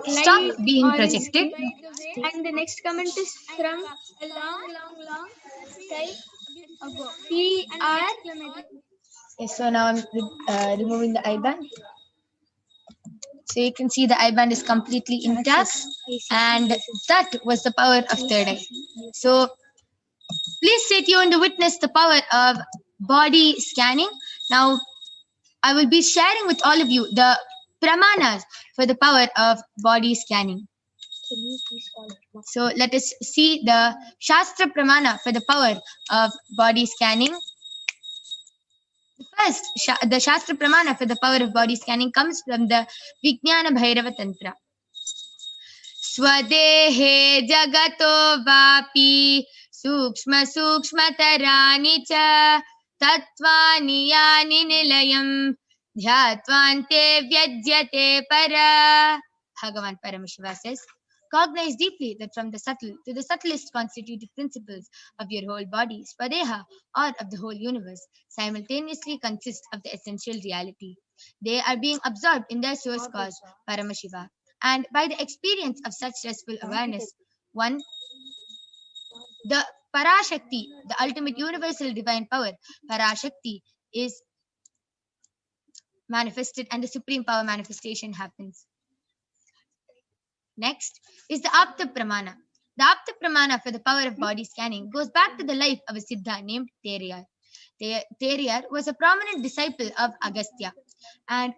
stop being projected. And the next comment is from a long time ago. Yes, so now I'm removing the I-band. So you can see the I-band is completely intact, and that was the power of third eye. So please stay tuned to witness the power of body scanning. Now I will be sharing with all of you the pramanas for the power of body scanning. So let us see the Shastra Pramana for the power of body scanning. First, the Shastra Pramana for the power of body scanning comes from the Vijnana Bhairava Tantra. Swadehe jagato vapi sukshma sukshmatarani cha tattvani yani nilayam dhyatvante vyadyate para. Bhagavan Paramashiva says, cognize deeply that from the subtle to the subtlest constitutive principles of your whole body, Swadeha, or of the whole universe, simultaneously consist of the essential reality. They are being absorbed in their source cause, Paramashiva. And by the experience of such restful awareness, the Parashakti, the ultimate universal divine power, Parashakti, is manifested and the supreme power manifestation happens. Next is the Apta Pramana. The Apta Pramana for the power of body scanning goes back to the life of a Siddha named Teriyar. Teriyar was a prominent disciple of Agastya. And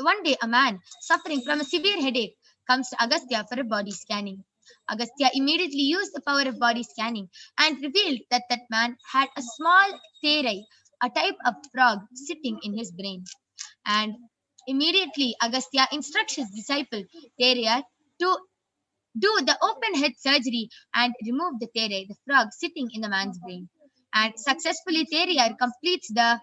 one day a man suffering from a severe headache comes to Agastya for a body scanning. Agastya immediately used the power of body scanning and revealed that that man had a small terai, a type of frog, sitting in his brain. And immediately Agastya instructs his disciple Teriyar to do the open head surgery and remove the terai, the frog sitting in the man's brain. And successfully Teriyar completes the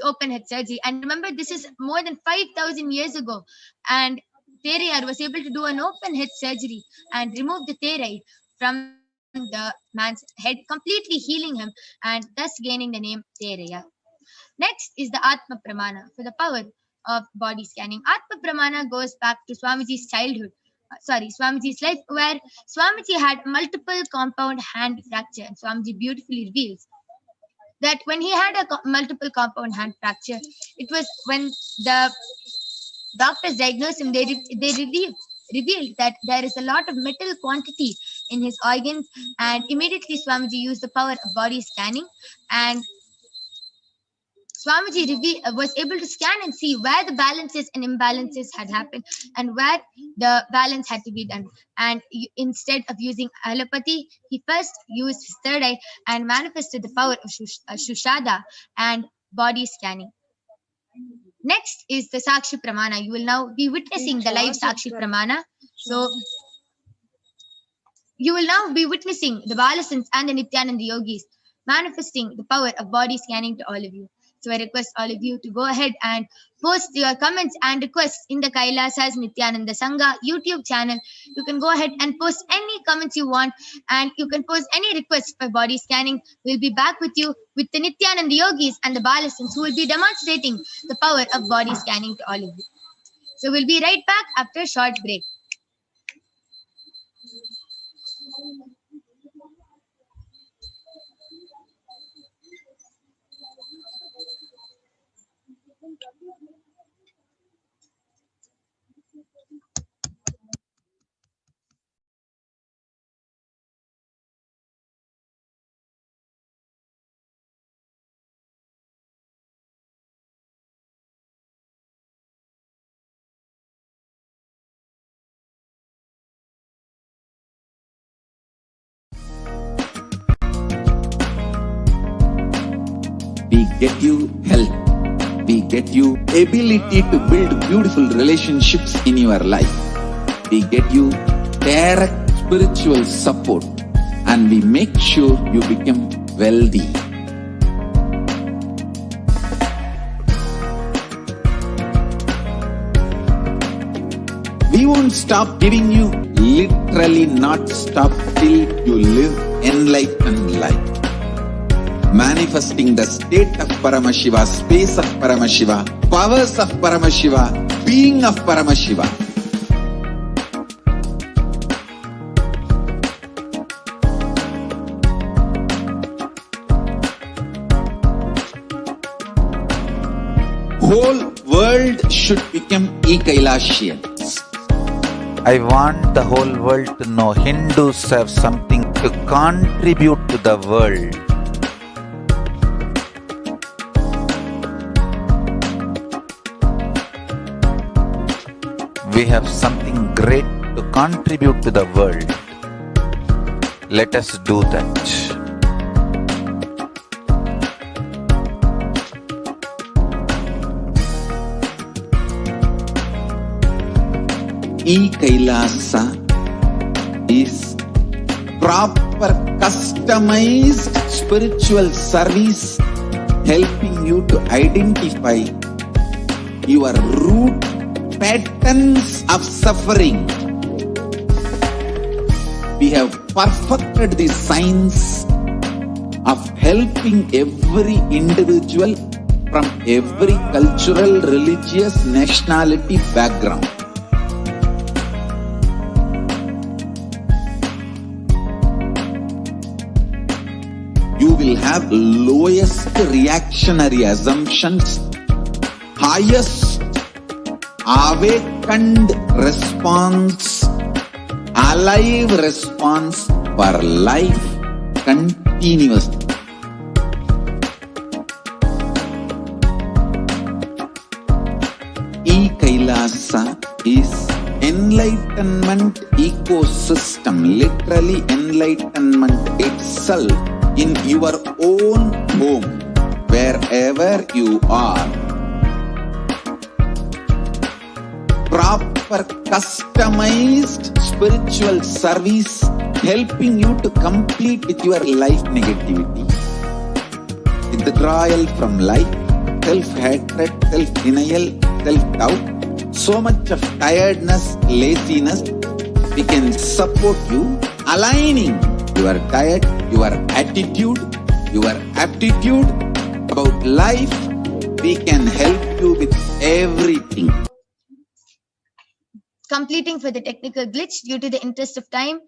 open head surgery. And remember, this is more than 5,000 years ago. And Teriyar was able to do an open head surgery and remove the terai from the man's head, completely healing him and thus gaining the name Teriyar. Next is the Atma Pramana for the power of body scanning. Atma Pramana goes back to Swamiji's Swamiji's life, where Swamiji had multiple compound hand fracture, and Swamiji beautifully reveals that when he had a multiple compound hand fracture, it was when the doctors diagnosed him, they revealed that there is a lot of metal quantity in his organs, and immediately Swamiji used the power of body scanning, and Swamiji was able to scan and see where the balances and imbalances had happened and where the balance had to be done. And instead of using allopathy, he first used his third eye and manifested the power of Shushada and body scanning. Next is the Sakshi Pramana. You will now be witnessing the live Sakshi Pramana. So you will now be witnessing the Balasants and the Nithyananda Yogis manifesting the power of body scanning to all of you. So I request all of you to go ahead and post your comments and requests in the Kailasa's Nithyananda Sangha YouTube channel. You can go ahead and post any comments you want, and you can post any requests for body scanning. We'll be back with you with the Nithyananda Yogis and the Balasants, who will be demonstrating the power of body scanning to all of you. So we'll be right back after a short break. We get you health. We get you ability to build beautiful relationships in your life. We get you direct spiritual support, and we make sure you become wealthy. We won't stop giving you, literally not stop till you live enlightened life. Manifesting the state of Paramashiva, space of Paramashiva, powers of Paramashiva, being of Paramashiva. should become e-Kailashians. I want the whole world to know Hindus have something to contribute to the world. We have something great to contribute to the world. Let us do that. E-Kailasa is proper customized spiritual service helping you to identify your root patterns of suffering. We have perfected the science of helping every individual from every cultural, religious, nationality background. You will have lowest reactionary assumptions, highest awakened response, alive response for life continuously. E-Kailasa is enlightenment ecosystem, literally enlightenment itself in your own home, wherever you are. Proper customized spiritual service helping you to complete with your life negativity, withdrawal from life, self-hatred, self-denial, self-doubt, so much of tiredness, laziness. We can support you aligning your diet, your attitude, your aptitude about life. We can help you with everything. Completing for the technical glitch due to the interest of time.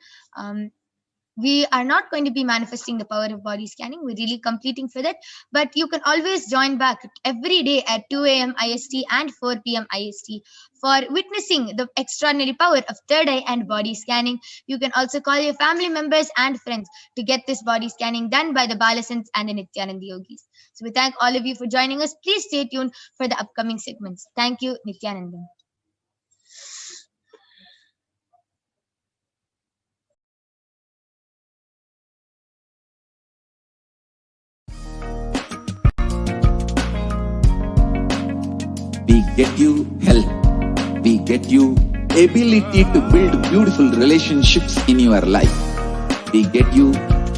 We are not going to be manifesting the power of body scanning. We're really completing for that. But you can always join back every day at 2 a.m. IST and 4 p.m. IST for witnessing the extraordinary power of third eye and body scanning. You can also call your family members and friends to get this body scanning done by the Balasants and the Nithyananda Yogis. So we thank all of you for joining us. Please stay tuned for the upcoming segments. Thank you, Nithyananda. We get you health. We get you ability to build beautiful relationships in your life. We get you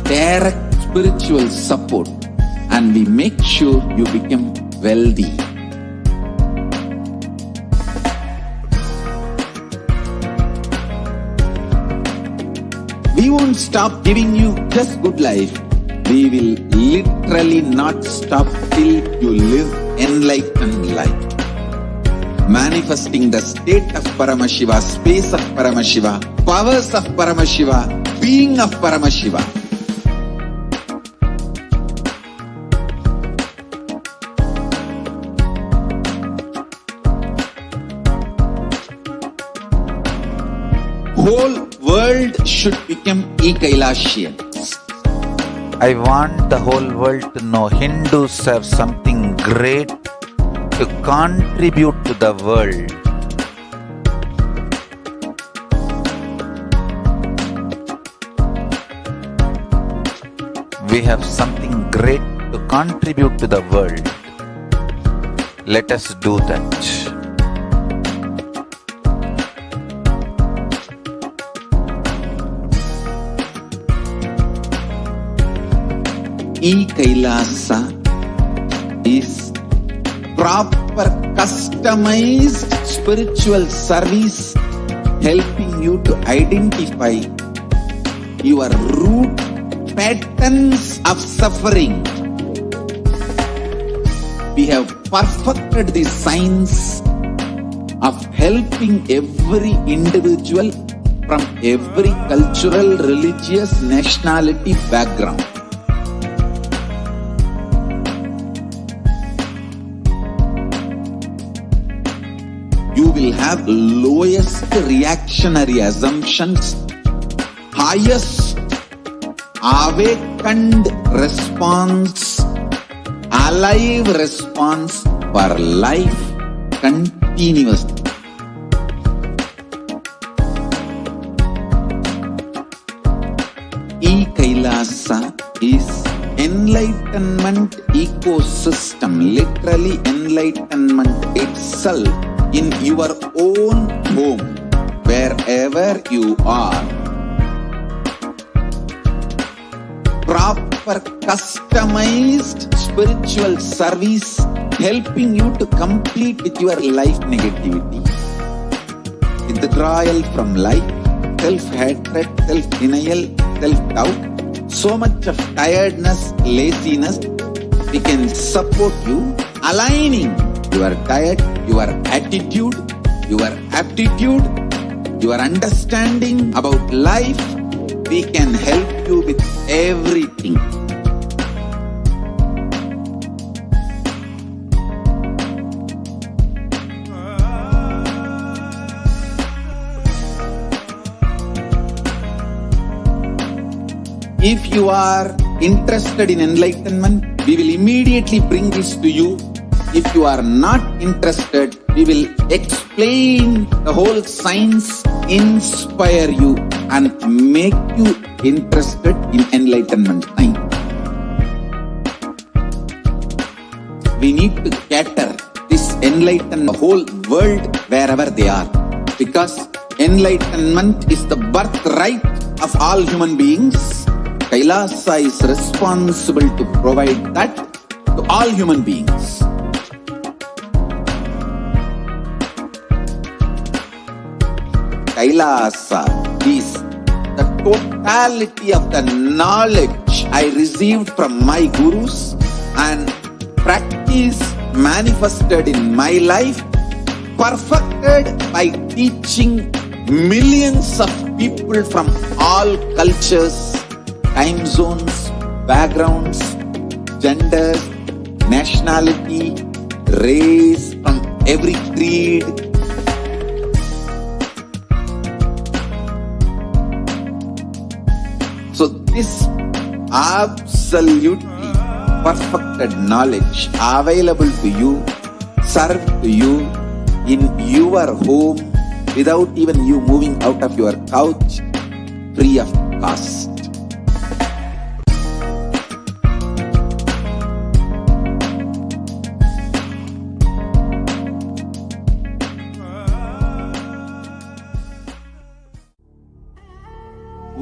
direct spiritual support, and we make sure you become wealthy. We won't stop giving you just good life. We will literally not stop till you live enlightened life. Manifesting the state of Paramashiva, space of Paramashiva, powers of Paramashiva, being of Paramashiva. Whole world should become e-Kailashians. I want the whole world to know Hindus have something great to contribute to the world. We have something great to contribute to the world. Let us do that. E-Kailasa is proper customized spiritual service helping you to identify your root patterns of suffering. We have perfected the science of helping every individual from every cultural, religious, nationality background. will have lowest reactionary assumptions, highest awakened response, alive response for life continuously. E-Kailasa is enlightenment ecosystem, literally enlightenment itself in your own home, wherever you are. Proper customized spiritual service helping you to complete with your life negativity, withdrawal from life, self-hatred, self-denial, self-doubt, so much of tiredness, laziness. We can support you, aligning your diet, your attitude, your aptitude, your understanding about life. We can help you with everything. If you are interested in enlightenment, we will immediately bring this to you. If you are not interested, we will explain the whole science, inspire you and make you interested in enlightenment time. We need to cater this enlightenment, the whole world, wherever they are. Because enlightenment is the birthright of all human beings. Kailasa is responsible to provide that to all human beings. Kailasa is the totality of the knowledge I received from my gurus and practice manifested in my life, perfected by teaching millions of people from all cultures, time zones, backgrounds, genders, nationality, race, from every creed. So this absolutely perfected knowledge available to you, served to you in your home without even you moving out of your couch, free of cost.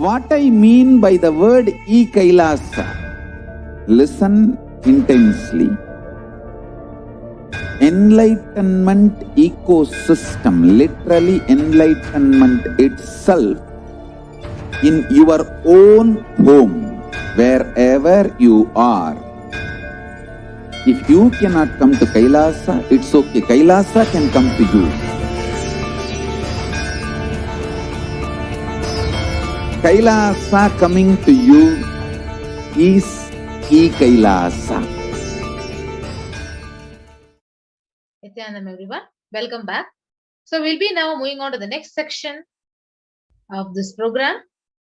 What I mean by the word E-Kailasa, listen intensely. Enlightenment ecosystem, literally enlightenment itself in your own home, wherever you are. If you cannot come to Kailasa, it's okay. Kailasa can come to you. Kailasa coming to you is E-Kailasa. Nithyanandam, everyone. Welcome back. So we'll be now moving on to the next section of this program,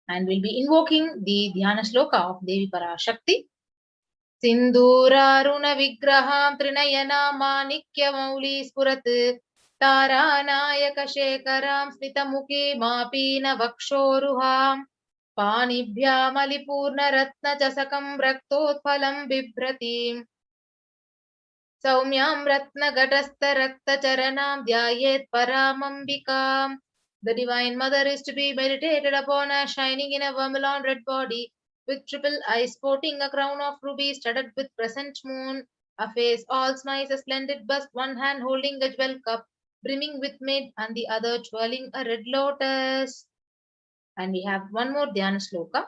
and we'll be invoking the Dhyana Shloka of Devi Parashakti. Sindhuraruna Vigraham Trinayana Manikya Mauli Spurat Taranayaka Shekaram Smitamuki Mapina Vakshoruham Panibhyam Alipurna Ratna Chasakam Raktotphalam Bibhratim Saumyam Ratna Gatastha Rakta Charanam Dhyayet Paramambikam. The Divine Mother is to be meditated upon as shining in a vermilion red body, with triple eyes sporting a crown of rubies studded with crescent moon, a face all smiles, a splendid bust, one hand holding a jewel cup brimming with mid, and the other twirling a red lotus. And we have one more Dhyana Shloka.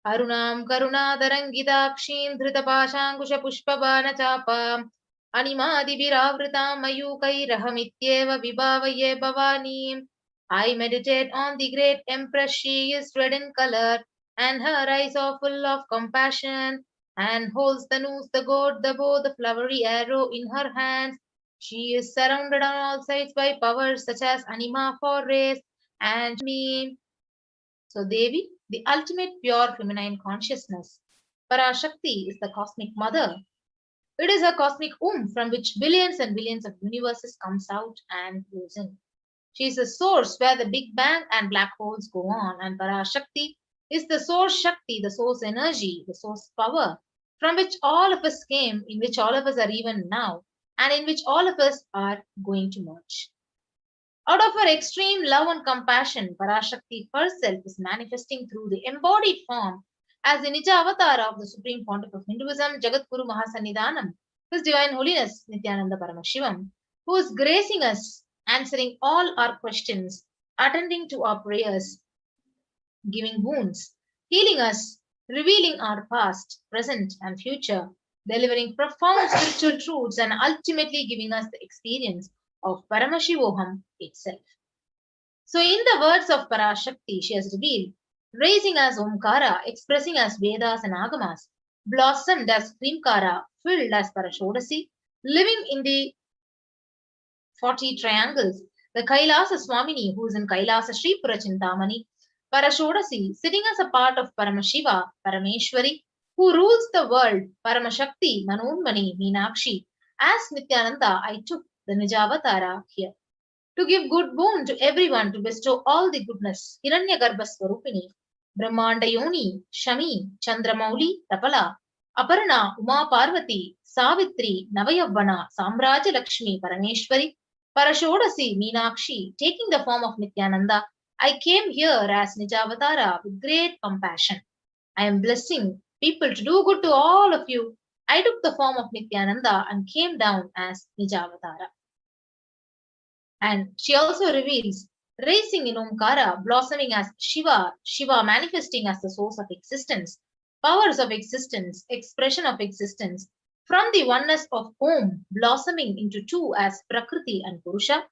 Arunam Karunadarangitakshim Dhritapashangusha Pushpabana Chapam Animadibhiravritam Mayukairahamityeva Vibhavaye Bhavanim. I meditate on the great Empress. She is red in color, and her eyes are full of compassion, and holds the noose, the gourd, the bow, the flowery arrow in her hands. She is surrounded on all sides by powers such as Anima for race and me. So Devi, the ultimate pure feminine consciousness. Parashakti is the cosmic mother. It is a cosmic womb from which billions and billions of universes comes out and flows in. She is the source where the Big Bang and black holes go on, and Parashakti is the source Shakti, the source energy, the source power, from which all of us came, in which all of us are even now, and in which all of us are going to merge. Out of her extreme love and compassion, Parashakti herself is manifesting through the embodied form as the Nija avatar of the Supreme Pontiff of Hinduism, Jagadguru Mahasannidhanam, His Divine Holiness Nithyananda Paramashivam, who is gracing us, answering all our questions, attending to our prayers, giving wounds, healing us, revealing our past, present, and future, delivering profound spiritual truths, and ultimately giving us the experience of Paramashivoham itself. So, in the words of Parashakti, she has revealed, raising as Omkara, expressing as Vedas and Agamas, blossomed as Krimkara, filled as Parashodasi, living in the 40 triangles, the Kailasa Swamini, who is in Kailasa Sri Purachintamani, Parashodasi, sitting as a part of Paramashiva, Parameshwari, who rules the world, Paramashakti, Manonmani, Meenakshi. As Nithyananda, I took the Nijavatara here to give good boon to everyone, to bestow all the goodness. Hiranyagarbha Swarupini, Brahmanda Yoni, Shami, Chandramauli, Tapala, Aparna, Uma Parvati, Savitri, Navayavana, Samraja Lakshmi, Parameshwari, Parashodasi, Meenakshi, taking the form of Nithyananda, I came here as Nijavatara with great compassion. I am blessing people to do good to all of you. I took the form of Nithyananda and came down as Nijavatara. And she also reveals, racing in Omkara, blossoming as Shiva, Shiva manifesting as the source of existence, powers of existence, expression of existence, from the oneness of Om, blossoming into two as Prakriti and Purusha,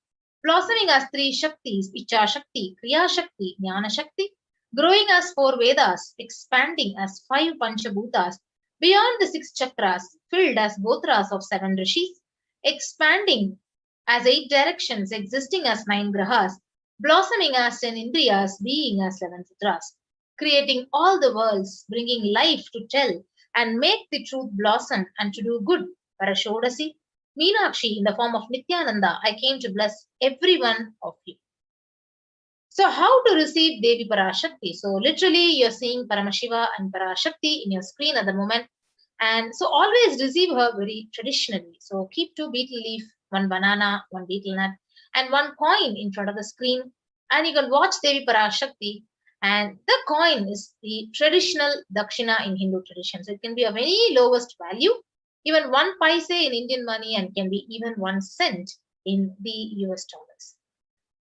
blossoming as three Shaktis, Icha Shakti, Kriya Shakti, Jnana Shakti, growing as four Vedas, expanding as five Panchabhutas, beyond the six chakras, filled as Gotras of seven Rishis, expanding as eight directions, existing as nine Grahas, blossoming as 10 Indriyas, being as 11 Sutras, creating all the worlds, bringing life to tell and make the truth blossom and to do good. Parashodasi, Meenakshi, in the form of Nithyananda, I came to bless every one of you. So, how to receive Devi Parashakti? So, literally, you're seeing Paramashiva and Parashakti in your screen at the moment. And so, always receive her very traditionally. So, keep two betel leaf, one banana, one betel nut, and one coin in front of the screen. And you can watch Devi Parashakti. And the coin is the traditional Dakshina in Hindu tradition. So, it can be of any lowest value, even 1 paise in Indian money, and can be even 1 cent in the US dollars.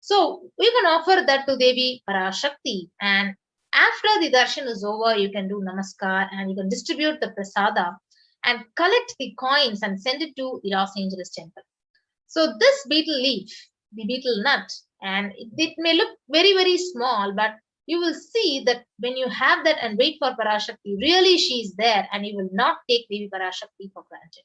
So we can offer that to Devi Parashakti, and after the darshan is over, you can do namaskar and you can distribute the prasada and collect the coins and send it to the Los Angeles temple. So this betel leaf, the betel nut, and it may look very, very small, but you will see that when you have that and wait for Parashakti, really she is there and you will not take Devi Parashakti for granted.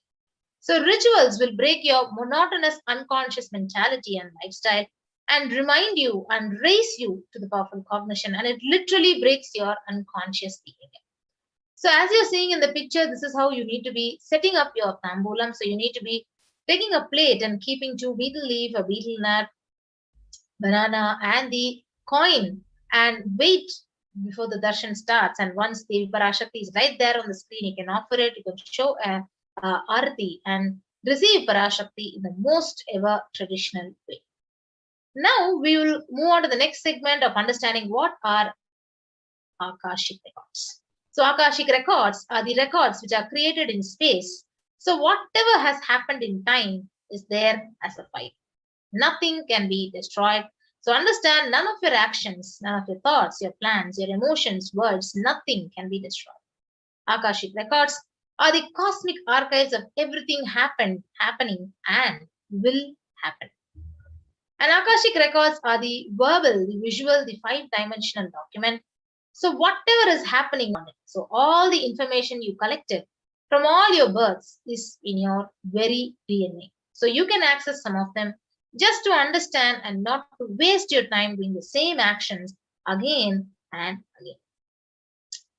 So rituals will break your monotonous unconscious mentality and lifestyle and remind you and raise you to the powerful cognition, and it literally breaks your unconscious behavior. So as you're seeing in the picture, this is how you need to be setting up your tambulam. So you need to be taking a plate and keeping 2 betel leaf, a betel nut, banana, and the coin, and wait before the darshan starts. And once the Parashakti is right there on the screen, you can offer it, you can show a arati and receive Parashakti in the most ever traditional way. Now we will move on to the next segment of understanding what are Akashic records. So Akashic records are the records which are created in space. So whatever has happened in time is there as a file. Nothing can be destroyed. So understand, none of your actions, none of your thoughts, your plans, your emotions, words, nothing can be destroyed. Akashic records are the cosmic archives of everything happened, happening, and will happen. And Akashic records are the verbal, the visual, the 5-dimensional document. So whatever is happening on it, so all the information you collected from all your births is in your very DNA. So you can access some of them just to understand and not to waste your time doing the same actions again and again.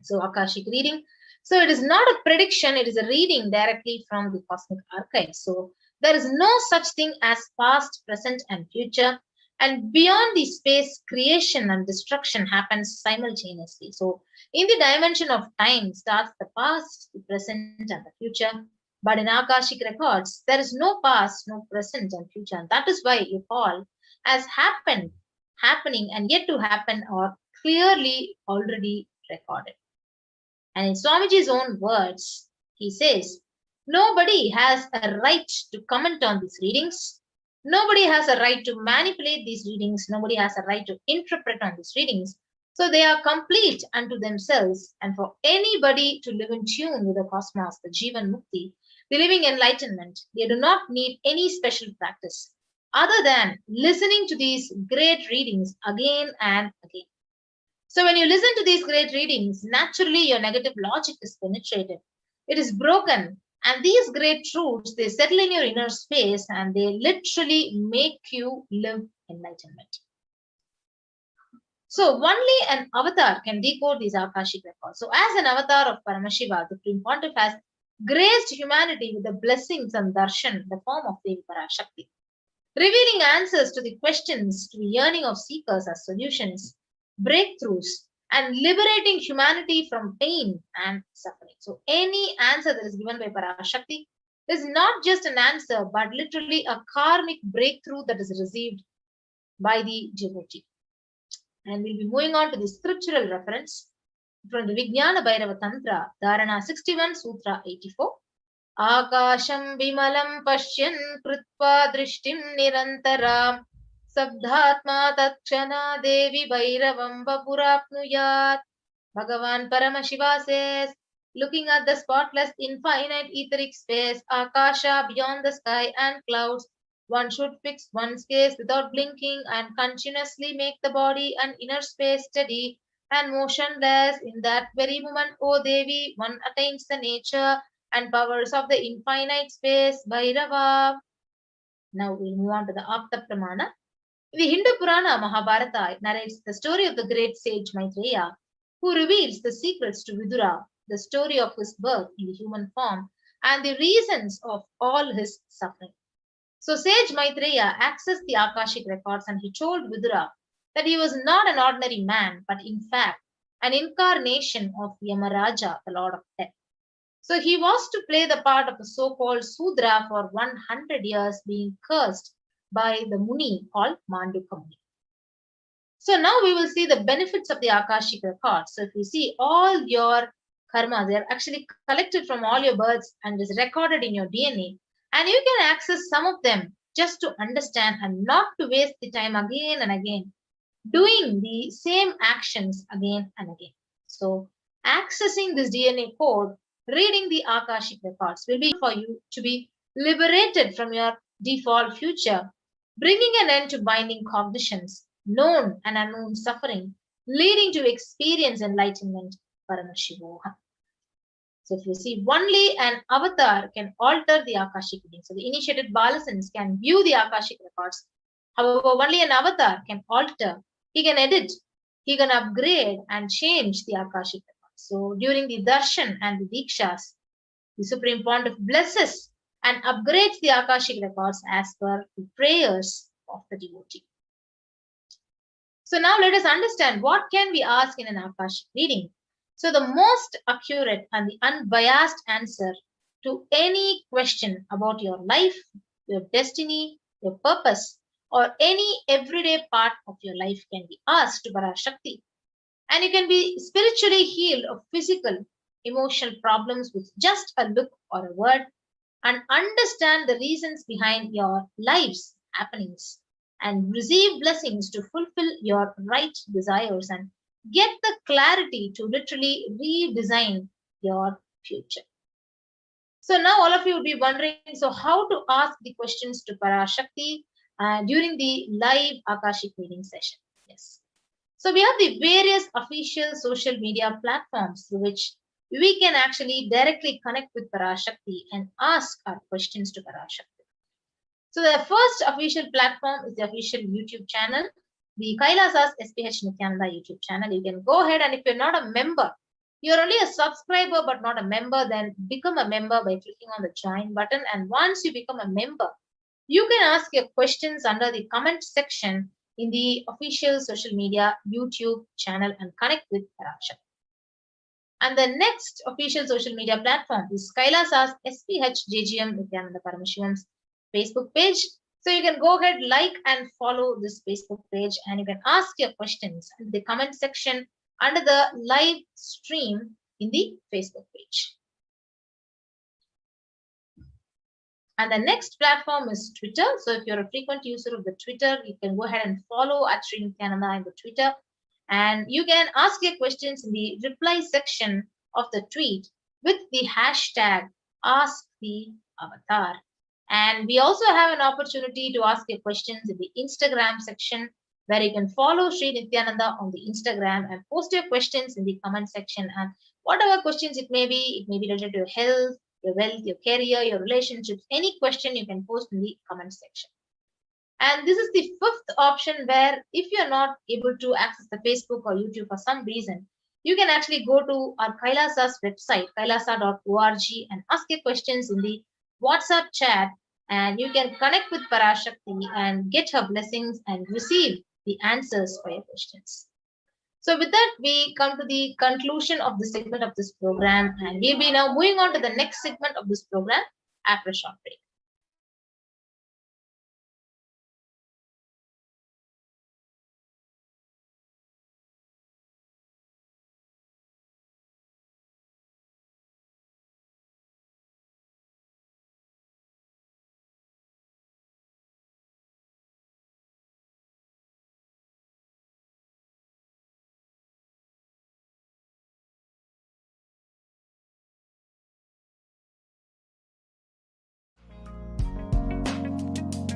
So Akashic reading. So it is not a prediction, it is a reading directly from the cosmic archive. So there is no such thing as past, present, and future. And beyond the space, creation and destruction happens simultaneously. So in the dimension of time starts the past, the present, and the future. But in Akashic records, there is no past, no present, and future. And that is why you call as happened, happening, and yet to happen are clearly already recorded. And in Swamiji's own words, he says, nobody has a right to comment on these readings. Nobody has a right to manipulate these readings. Nobody has a right to interpret on these readings. So they are complete unto themselves. And for anybody to live in tune with the cosmos, the Jivan Mukti, the living enlightenment, they do not need any special practice other than listening to these great readings again and again. So when you listen to these great readings, naturally your negative logic is penetrated. It is broken. And these great truths, they settle in your inner space and they literally make you live enlightenment. So only an avatar can decode these Akashic records. So as an avatar of Paramashiva, the Supreme Pontiff has graced humanity with the blessings and darshan in the form of Devi Parashakti, revealing answers to the questions to the yearning of seekers as solutions, breakthroughs, and liberating humanity from pain and suffering. So any answer that is given by Parashakti is not just an answer, but literally a karmic breakthrough that is received by the devotee. And we'll be moving on to the scriptural reference from the Vijnana Bhairava Tantra, Dharana 61, Sutra 84. Akasham vimalam pashyan krutva drishtim nirantaram sabdhatma tatchana devi bhairavam vapurapnuyat. Bhagavan Paramashiva says, looking at the spotless infinite etheric space, Akasha beyond the sky and clouds, one should fix one's gaze without blinking and continuously make the body and inner space steady and motionless. In that very moment, O Devi, one attains the nature and powers of the infinite space, Bhairava. Now we'll move on to the Apta Pramana. The Hindu Purana Mahabharata narrates the story of the great sage Maitreya, who reveals the secrets to Vidura, the story of his birth in the human form, and the reasons of all his suffering. So sage Maitreya accessed the Akashic records and he told Vidura that he was not an ordinary man, but in fact an incarnation of Yamaraja, the Lord of Death. So he was to play the part of a so-called Sudra for 100 years, being cursed by the Muni called Manduka Muni. So now we will see the benefits of the Akashic records. So if you see all your karma, they are actually collected from all your births and is recorded in your DNA. And you can access some of them just to understand and not to waste the time again and again, doing the same actions again and again. So accessing this DNA code, reading the Akashic records will be for you to be liberated from your default future, bringing an end to binding cognitions, known and unknown suffering, leading to experience enlightenment, Paramashivoham. So if you see, only an avatar can alter the Akashic reading. So the initiated Balasans can view the Akashic records. However, only an avatar can alter. He can edit, he can upgrade and change the Akashic records. So during the darshan and the dikshas, the Supreme Pontiff blesses and upgrades the Akashic records as per the prayers of the devotee. So now let us understand what can we ask in an Akashic reading. So the most accurate and the unbiased answer to any question about your life, your destiny, your purpose, or any everyday part of your life can be asked to Parashakti. And you can be spiritually healed of physical, emotional problems with just a look or a word, and understand the reasons behind your life's happenings and receive blessings to fulfill your right desires and get the clarity to literally redesign your future. So now all of you would be wondering, so how to ask the questions to Parashakti during the live Akashic reading session? Yes. So we have the various official social media platforms through which we can actually directly connect with Parashakti and ask our questions to Parashakti. So the first official platform is the official YouTube channel, the Kailasa's HDH Nithyananda YouTube channel. You can go ahead, and if you're not a member, you're only a subscriber but not a member, then become a member by clicking on the join button. And once you become a member, you can ask your questions under the comment section in the official social media YouTube channel and connect with Parashakti. And the next official social media platform is Kailasa's HDH Nithyananda Paramashivam Facebook page. So you can go ahead, like and follow this Facebook page, and you can ask your questions in the comment section under the live stream in the Facebook page. And the next platform is Twitter. So if you're a frequent user of the Twitter, you can go ahead and follow at Sri Nithyananda in the Twitter. And you can ask your questions in the reply section of the tweet with the hashtag AskTheAvatar. And we also have an opportunity to ask your questions in the Instagram section, where you can follow Sri Nithyananda on the Instagram and post your questions in the comment section. And whatever questions it may be related to your health, your wealth, your career, your relationships, any question you can post in the comment section. And this is the fifth option, where if you're not able to access the Facebook or YouTube for some reason, you can actually go to our Kailasa's website, kailasa.org, and ask your questions in the WhatsApp chat, and you can connect with Parashakti and get her blessings and receive the answers for your questions. So with that, we come to the conclusion of the segment of this program, and we'll be now moving on to the next segment of this program after a short break.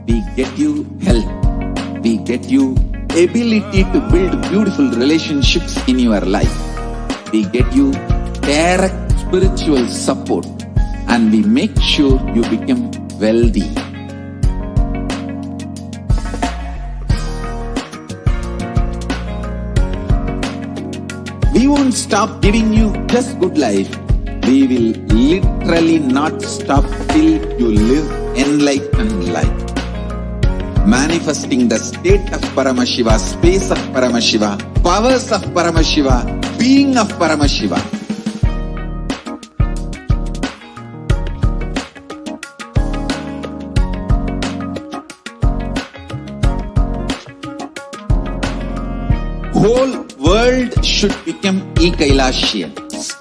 We get you health. We get you ability to build beautiful relationships in your life. We get you direct spiritual support, and we make sure you become wealthy. We won't stop giving you just good life. We will literally not stop till you live enlightened life. Manifesting the state of Paramashiva, space of Paramashiva, powers of Paramashiva, being of Paramashiva. Whole world should become e-Kailasians.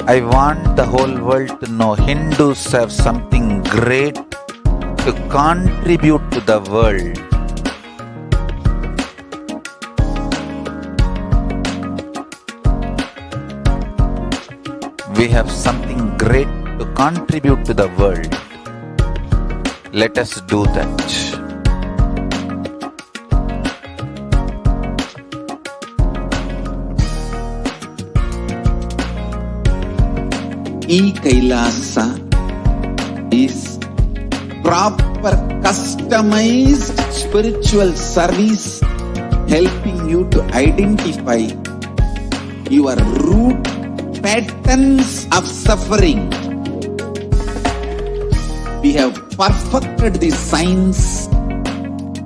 I want the whole world to know Hindus have something great to contribute to the world. We have something great to contribute to the world. Let us do that. E-Kailasa is proper customized spiritual service, helping you to identify your root patterns of suffering. We have perfected the science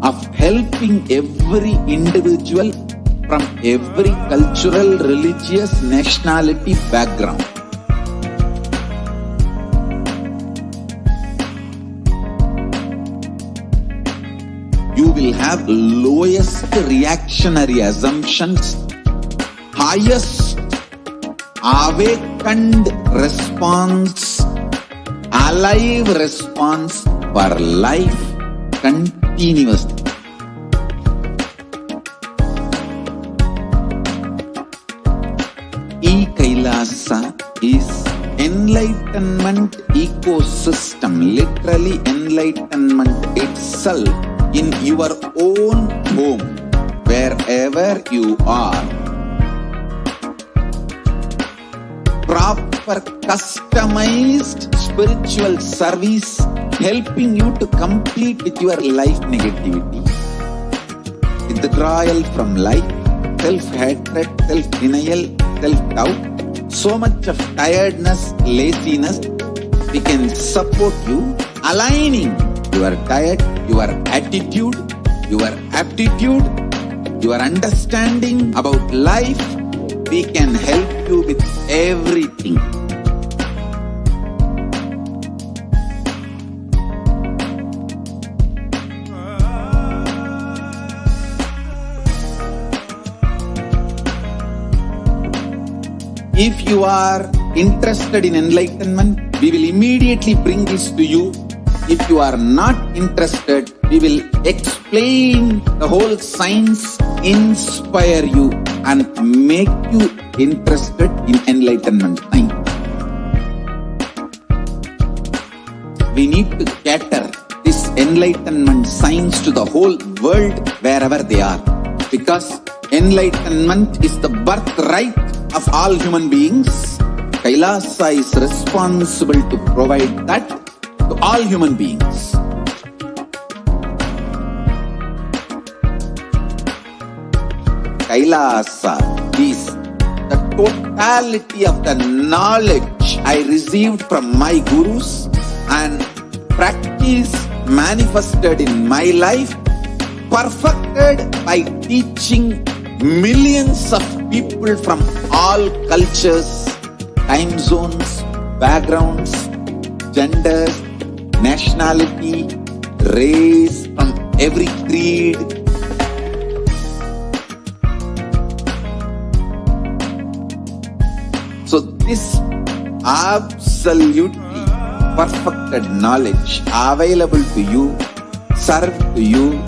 of helping every individual from every cultural, religious, nationality background. You will have lowest reactionary assumptions, highest awakened response, alive response for life continuously. E-Kailasa is enlightenment ecosystem, literally enlightenment itself in your own home, wherever you are. Proper customized spiritual service, helping you to complete with your life negativity, withdrawal from life, self-hatred, self-denial, self-doubt, so much of tiredness, laziness. We can support you, aligning your diet, your attitude, your aptitude, your understanding about life. We can help you with everything. If you are interested in enlightenment, we will immediately bring this to you. If you are not interested, we will explain the whole science, inspire you and make you interested in enlightenment time. We need to cater this enlightenment science to the whole world wherever they are, because enlightenment is the birthright of all human beings. Kailasa is responsible to provide that to all human beings. Kailasa is the totality of the knowledge I received from my gurus and practice manifested in my life, perfected by teaching millions of people from all cultures, time zones, backgrounds, genders, nationality, race, from every creed. So this absolutely perfected knowledge available to you, served to you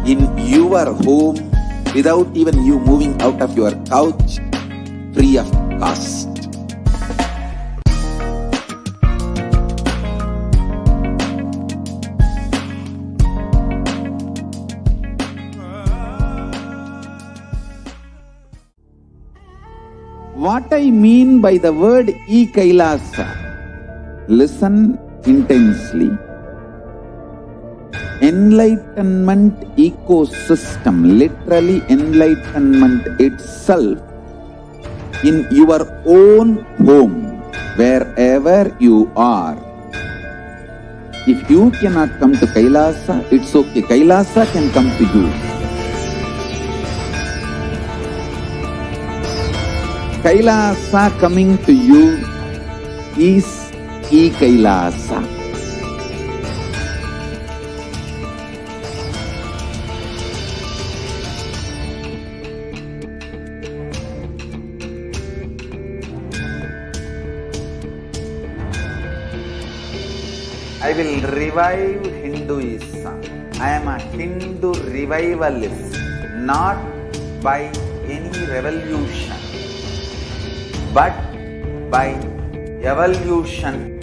in your home without even you moving out of your couch, free of cost. What I mean by the word e-Kailasa, listen intensely. Enlightenment ecosystem, literally enlightenment itself, in your own home, wherever you are. If you cannot come to Kailasa, it's okay. Kailasa can come to you. Kailasa coming to you is e-Kailasa. I will revive Hinduism. I am a Hindu revivalist, not by any revolution, but by evolution.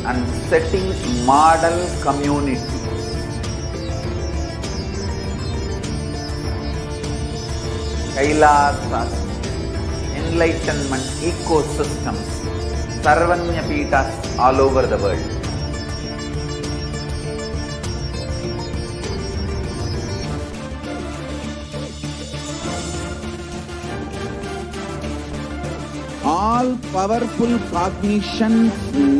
And setting model community. Kailasas, enlightenment ecosystems, Sarvanya Pitas all over the world. All powerful cognition,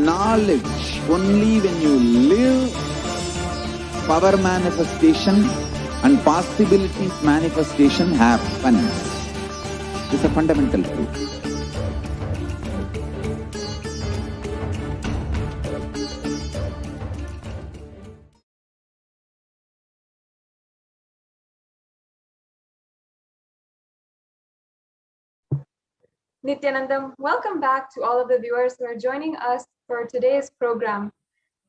knowledge, only when you live, power manifestation and possibilities manifestation happens. It's a fundamental truth. Nithyanandam, welcome back to all of the viewers who are joining us for today's program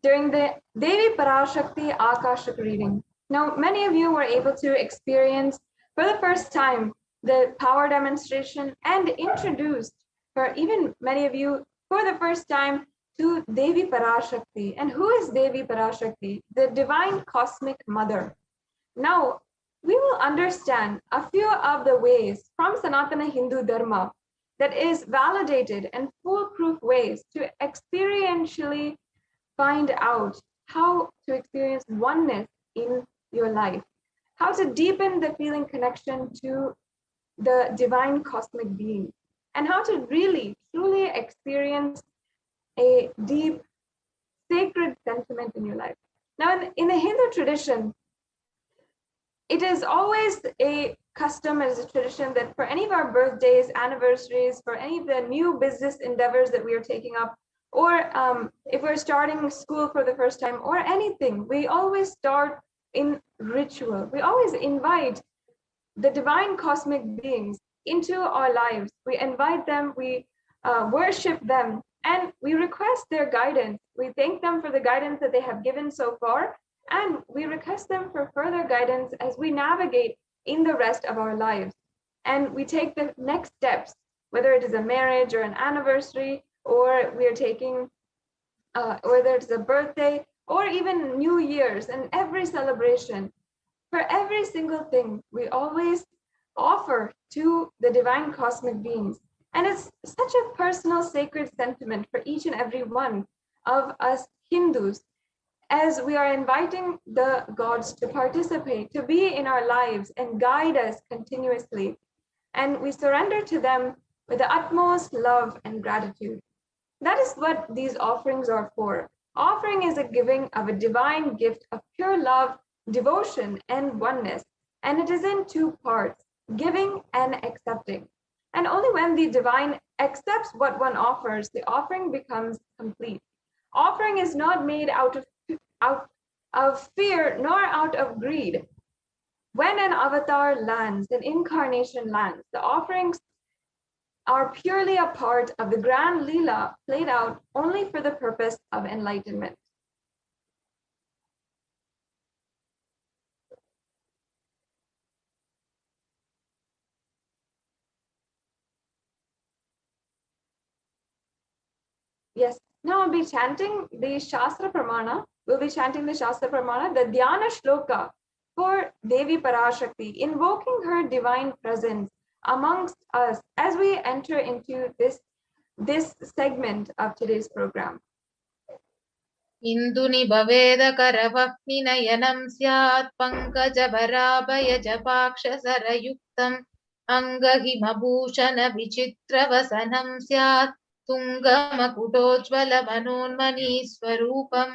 during the Devi Parashakti Akashic reading. Now, many of you were able to experience for the first time the power demonstration and introduced for even many of you for the first time to Devi Parashakti. And who is Devi Parashakti? The divine cosmic mother. Now, we will understand a few of the ways from Sanatana Hindu Dharma that is validated and foolproof ways to experientially find out how to experience oneness in your life, how to deepen the feeling connection to the divine cosmic being, and how to really, truly experience a deep, sacred sentiment in your life. Now, in the Hindu tradition, it is always a custom, as a tradition, that for any of our birthdays, anniversaries, for any of the new business endeavors that we are taking up, or if we're starting school for the first time or anything, we always start in ritual. We always invite the divine cosmic beings into our lives. We invite them, we worship them, and we request their guidance. We thank them for the guidance that they have given so far, and we request them for further guidance as we navigate in the rest of our lives. And we take the next steps, whether it is a marriage or an anniversary, or we are taking, whether it's a birthday or even New Year's, and every celebration. For every single thing, we always offer to the divine cosmic beings. And it's such a personal, sacred sentiment for each and every one of us Hindus, as we are inviting the gods to participate, to be in our lives and guide us continuously. And we surrender to them with the utmost love and gratitude. That is what these offerings are for. Offering is a giving of a divine gift of pure love, devotion, and oneness. And it is in two parts, giving and accepting. And only when the divine accepts what one offers, the offering becomes complete. Offering is not made out of fear nor out of greed. When an avatar lands, an incarnation lands, the offerings are purely a part of the grand Leela played out only for the purpose of enlightenment. Yes, now I'll be chanting the Shastra Pramana. We'll be chanting the Shastra Pramana, the Dhyana Shloka for Devi Parashakti, invoking her divine presence amongst us as we enter into this segment of today's program. Induni bhaveda karavakni nayanam syat pankaja bharabhaya japaksha sarayuktam angahimabhushana vichitra vasanam syat tungama kutojvala manonmani swarupam.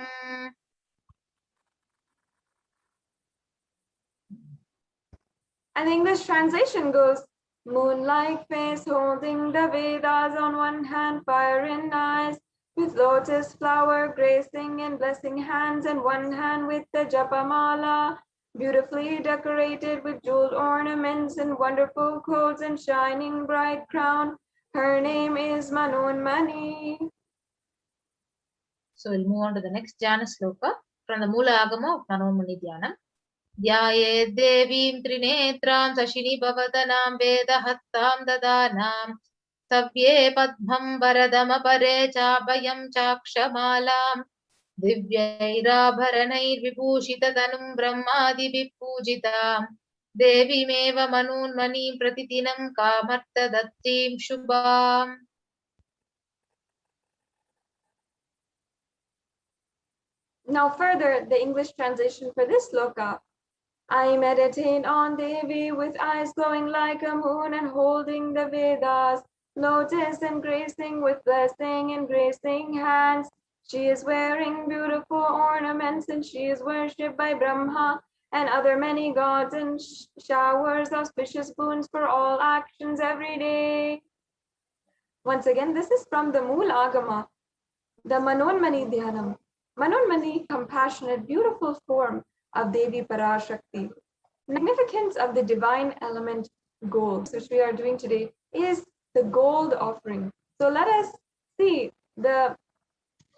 And the English translation goes, moon-like face holding the Vedas on one hand, fire in eyes, with lotus flower gracing in blessing hands, and one hand with the Japamala, beautifully decorated with jeweled ornaments and wonderful clothes and shining bright crown. Her name is Manonmani. So we'll move on to the next Jnana Sloka from the Mula Agama of Manonmani Dhyanam. Dhyaye devim trinetram sashini bhavatanam vedahattam dadanam savye padmam varadam apare chabhayam chakshamalam divyairabharanair vibhushitatanum brahmadi vippujitam devimeva manunmani pratitinam kamarta dattim shubham. Now further, the English translation for this sloka. I meditate on Devi with eyes glowing like a moon and holding the Vedas, lotus and gracing with blessing and gracing hands. She is wearing beautiful ornaments and she is worshipped by Brahma and other many gods and showers auspicious boons for all actions every day. Once again, this is from the Mool Agama, the Manonmani Dhyanam. Manonmani, compassionate, beautiful form of Devi Parashakti. Significance of the divine element gold, which we are doing today, is the gold offering. So let us see the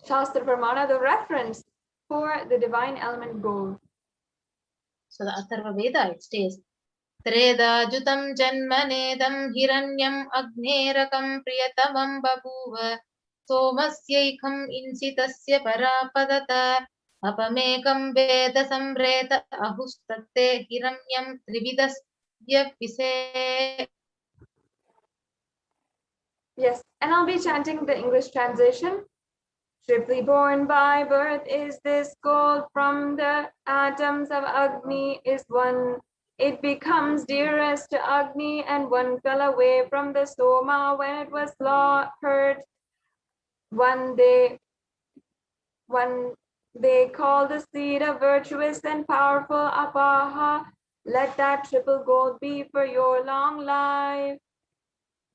Shastra Pramana, the reference for the divine element gold. So the Atharva Veda, it states, त्रेधाजुतं जन्मनेदं हिरण्यम् अग्नेरकं प्रियतमं बभूव सोमस्यैकम् इंसितस्य परापदत अपमेकं वेद संरेत अहुस्तत्ते हिरण्यं त्रिविधस्य पिसे. Yes, and I'll be chanting the English translation. Triply born by birth is this gold, from the atoms of Agni is one. It becomes dearest to Agni, and one fell away from the Soma when it was heard. One they call the seed of virtuous and powerful Apaha. Let that triple gold be for your long life.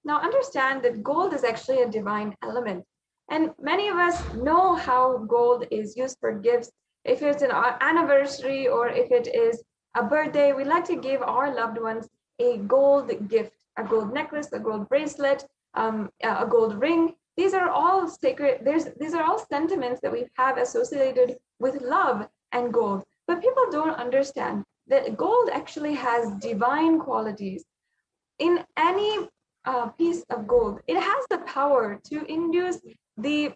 Now understand that gold is actually a divine element. And many of us know how gold is used for gifts. If it's an anniversary or if it is a birthday, we like to give our loved ones a gold gift, a gold necklace, a gold bracelet, a gold ring. These are all sacred. These are all sentiments that we have associated with love and gold. But people don't understand that gold actually has divine qualities. In any piece of gold, it has the power to induce the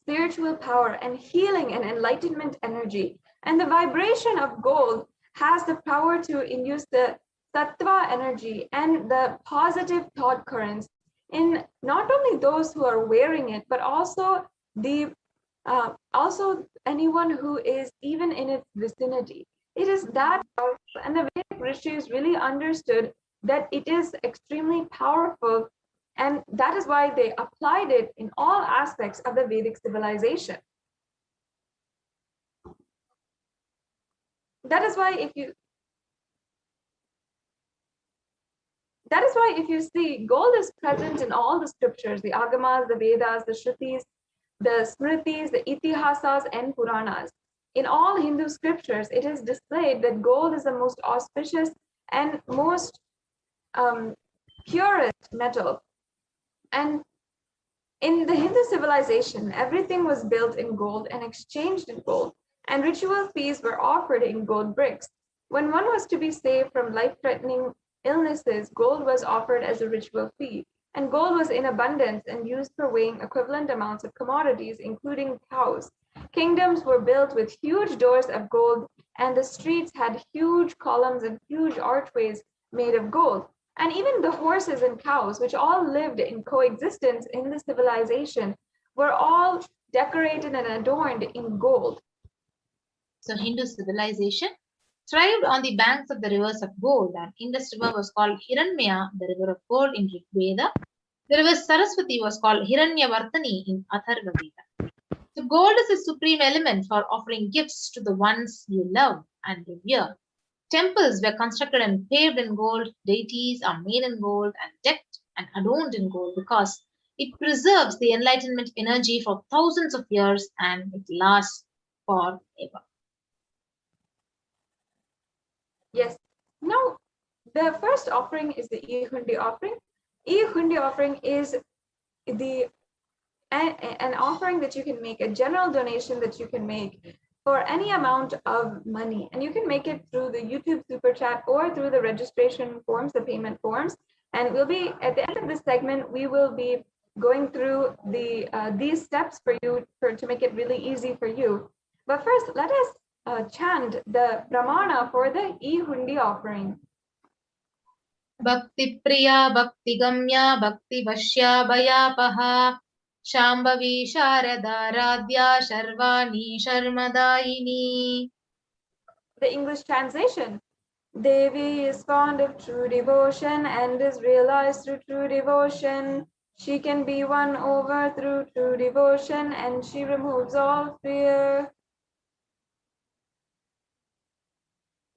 spiritual power and healing and enlightenment energy. And the vibration of gold has the power to induce the sattva energy and the positive thought currents in not only those who are wearing it, but also also anyone who is even in its vicinity. It is that powerful, and the Vedic rishis really understood that it is extremely powerful, and that is why they applied it in all aspects of the Vedic civilization. That is why if you see, gold is present in all the scriptures, the Agamas, the Vedas, the Shrutis, the Smritis, the Itihasas, and Puranas. In all Hindu scriptures, it is displayed that gold is the most auspicious and most purest metal. And in the Hindu civilization, everything was built in gold and exchanged in gold, and ritual fees were offered in gold bricks. When one was to be saved from life-threatening illnesses, gold was offered as a ritual fee, and gold was in abundance and used for weighing equivalent amounts of commodities, including cows. Kingdoms were built with huge doors of gold, and the streets had huge columns and huge archways made of gold. And even the horses and cows, which all lived in coexistence in the civilization, were all decorated and adorned in gold. So Hindu civilization thrived on the banks of the rivers of gold. And Indus River was called Hiranyama, the river of gold in Rig Veda. The river Saraswati was called Hiranyavardhani in Atharva Veda. So gold is the supreme element for offering gifts to the ones you love and revere. Temples were constructed and paved in gold. Deities are made in gold and decked and adorned in gold because it preserves the enlightenment energy for thousands of years and it lasts forever. Yes. Now, the first offering is the E-Hundi offering. E-Hundi offering is an offering that you can make, a general donation that you can make for any amount of money. And you can make it through the YouTube Super Chat or through the registration forms, the payment forms. And we'll be, at the end of this segment, we will be going through these steps for you to make it really easy for you. But first, let us chant the pramana for the E-Hundi offering. Bhakti Priya, Bhakti Gamya, Bhakti Vashya, Bhayapaha, Shambhavi Sharada Radhya, Sharvani Sharmadayini. The English translation. Devi is fond of true devotion and is realized through true devotion. She can be won over through true devotion, and she removes all fear.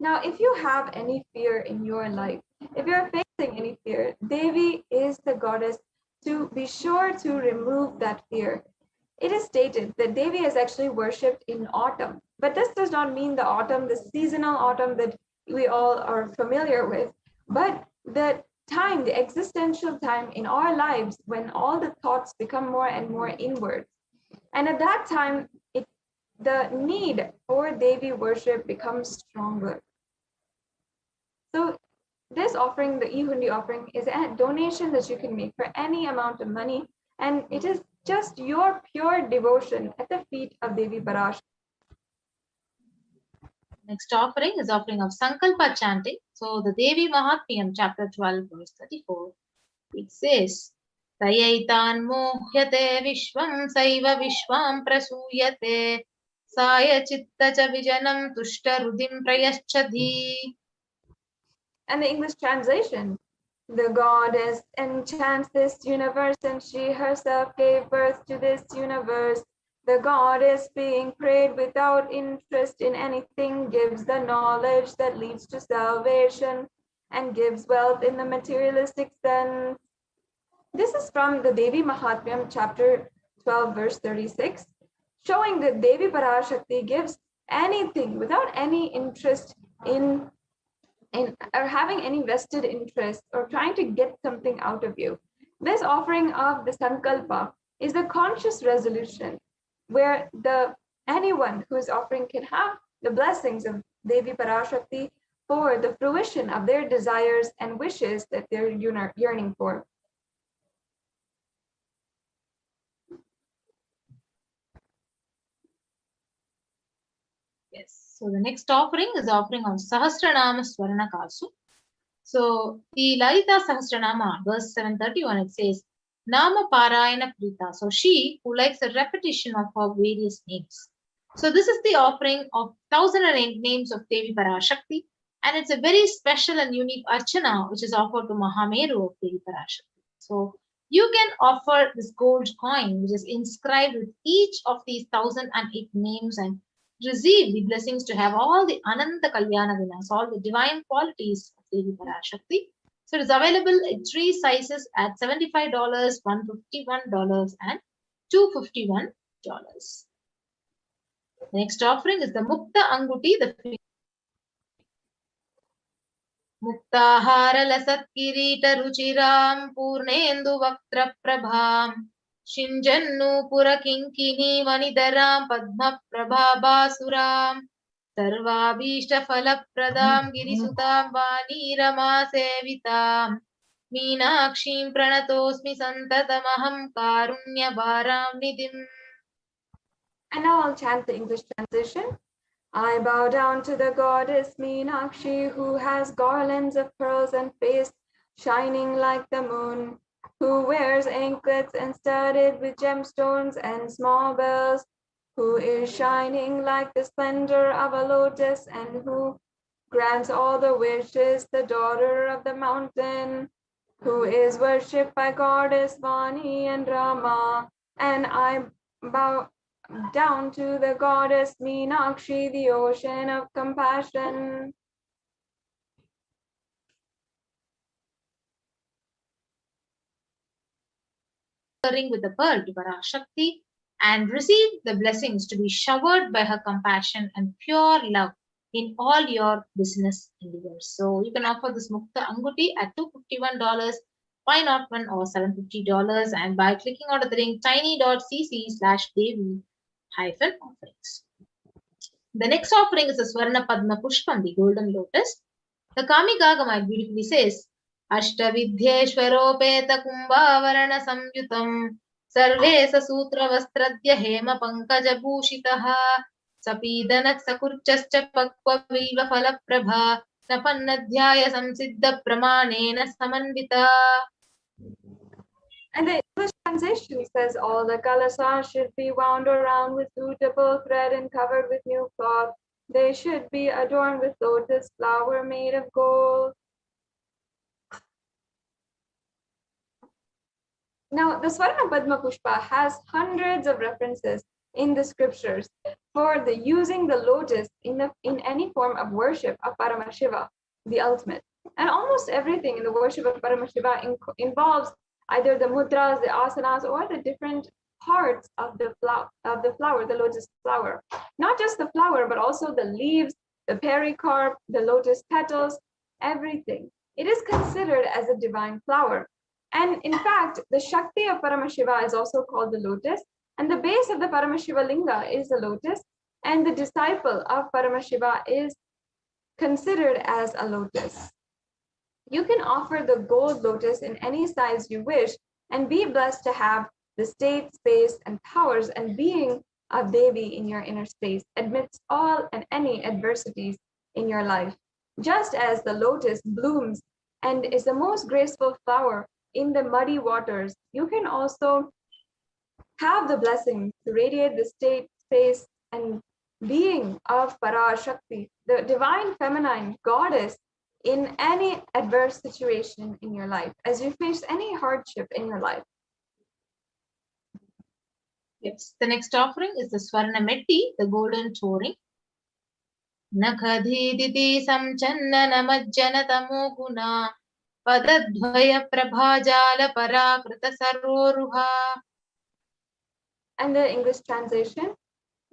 Now, if you have any fear in your life, if you're facing any fear, Devi is the goddess to be sure to remove that fear. It is stated that Devi is actually worshipped in autumn, but this does not mean the autumn, the seasonal autumn that we all are familiar with, but the time, the existential time in our lives when all the thoughts become more and more inward. And at that time, the need for Devi worship becomes stronger. So this offering, the e-hundi offering, is a donation that you can make for any amount of money, and it is just your pure devotion at the feet of Devi Parashakti. Next offering is offering of Sankalpa chanting. So the Devi Mahatmyam, chapter 12, verse 34, it says, Tayaitan mohyate vishvam saiva vishvam prasuyate saya chitta cha vijanam tushta rudim prayaschadhi. And the English translation, the goddess enchants this universe, and she herself gave birth to this universe. The goddess, being prayed without interest in anything, gives the knowledge that leads to salvation and gives wealth in the materialistic sense. This is from the Devi Mahatmyam, chapter 12, verse 36, showing that Devi Parashakti gives anything without any interest in or having any vested interest or trying to get something out of you. This offering of the Sankalpa is a conscious resolution where anyone who is offering can have the blessings of Devi Parashakti for the fruition of their desires and wishes that they're yearning for. Yes. So the next offering is offering of Sahasranama Swarnakasu. So the Lalita Sahasranama, verse 731, it says, Nama Parayana Prita. So she who likes a repetition of her various names. So this is the offering of 1008 names of Devi Parashakti, and it's a very special and unique archana which is offered to Mahameru of Devi Parashakti. So you can offer this gold coin which is inscribed with each of these 1008 names and receive the blessings to have all the Ananta Kalyana Vinas, all the divine qualities of Devi Parashakti. So it is available in 3 sizes at $75, $151, and $251. The next offering is the Mukta Anguti, the Muktahara Lasat Kirita Ruchiram Purnendu Vaktra Prabham Shinjannu Pura Kinkini Vanidaram Padma Prabhabasuram Sarvabhishta Falapradam Girisutam Vani Rama Sevitam Meenakshim Pranatosmi Santatamaham Karunya Bharam Nidhim. And now I'll chant the English translation. I bow down to the goddess Meenakshi, who has garlands of pearls and face shining like the moon, who wears anklets and studded with gemstones and small bells, who is shining like the splendor of a lotus, and who grants all the wishes, the daughter of the mountain, who is worshipped by goddess Vani and Rama. And I bow down to the goddess Meenakshi, the ocean of compassion. With the pearl to Parashakti and receive the blessings to be showered by her compassion and pure love in all your business endeavors. So you can offer this Mukta Anguti at $251, $501, or $750, and by clicking on the link tiny.cc/Devi-offerings. The next offering is the Swarna Padma Pushpam, the golden lotus. The Kamikagama beautifully says, Ashtavidhyeshwaropeta Kumbhavarana Samyutam Sarvesa Sutra Vastradya Hema Pankaja Bhushitaha Sapidanak Sakurchascha Pakva Viva Falaprabha Napannadhyaya Samsiddha Pramanena Samandita. And the English translation says, all the kalasas should be wound around with suitable thread and covered with new cloth. They should be adorned with lotus flower made of gold. Now, the Swarna Padma Pushpa has hundreds of references in the scriptures for the using the lotus in any form of worship of Paramashiva, the ultimate. And almost everything in the worship of Paramashiva involves either the mudras, the asanas, or the different parts of the flower, the lotus flower. Not just the flower, but also the leaves, the pericarp, the lotus petals, everything. It is considered as a divine flower. And in fact, the Shakti of Paramashiva is also called the lotus, and the base of the Paramashiva Linga is the lotus, and the disciple of Paramashiva is considered as a lotus. You can offer the gold lotus in any size you wish and be blessed to have the state, space, and powers and being of Devi in your inner space amidst all and any adversities in your life. Just as the lotus blooms and is the most graceful flower in the muddy waters, you can also have the blessing to radiate the state, space, and being of Parashakti, the divine feminine goddess, in any adverse situation in your life, as you face any hardship in your life. Yes, the next offering is the Swarna Metti, the golden touring. Nakhadhiditi samchanna namajjana tamo guna padadvaya prabhajala parakrita saroruha. And the English translation,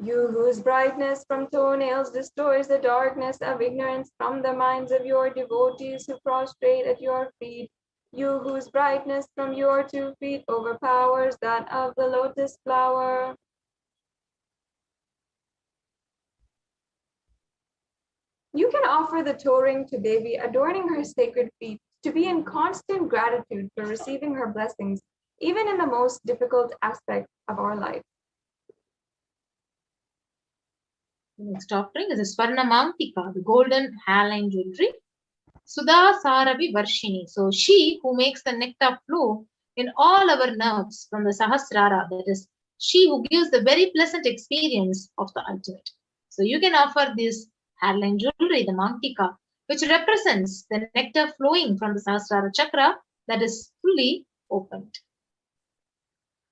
you whose brightness from toenails destroys the darkness of ignorance from the minds of your devotees who prostrate at your feet, you whose brightness from your 2 feet overpowers that of the lotus flower. You can offer the toe ring to Devi, adorning her sacred feet, to be in constant gratitude for receiving her blessings, even in the most difficult aspects of our life. The next offering is a Swarna Mantika, the golden hairline jewelry. Sudha Saravi Varshini. So she who makes the nectar flow in all our nerves from the Sahasrara, that is, she who gives the very pleasant experience of the ultimate. So you can offer this hairline jewelry, the Mantika, which represents the nectar flowing from the Sahasrara chakra that is fully opened.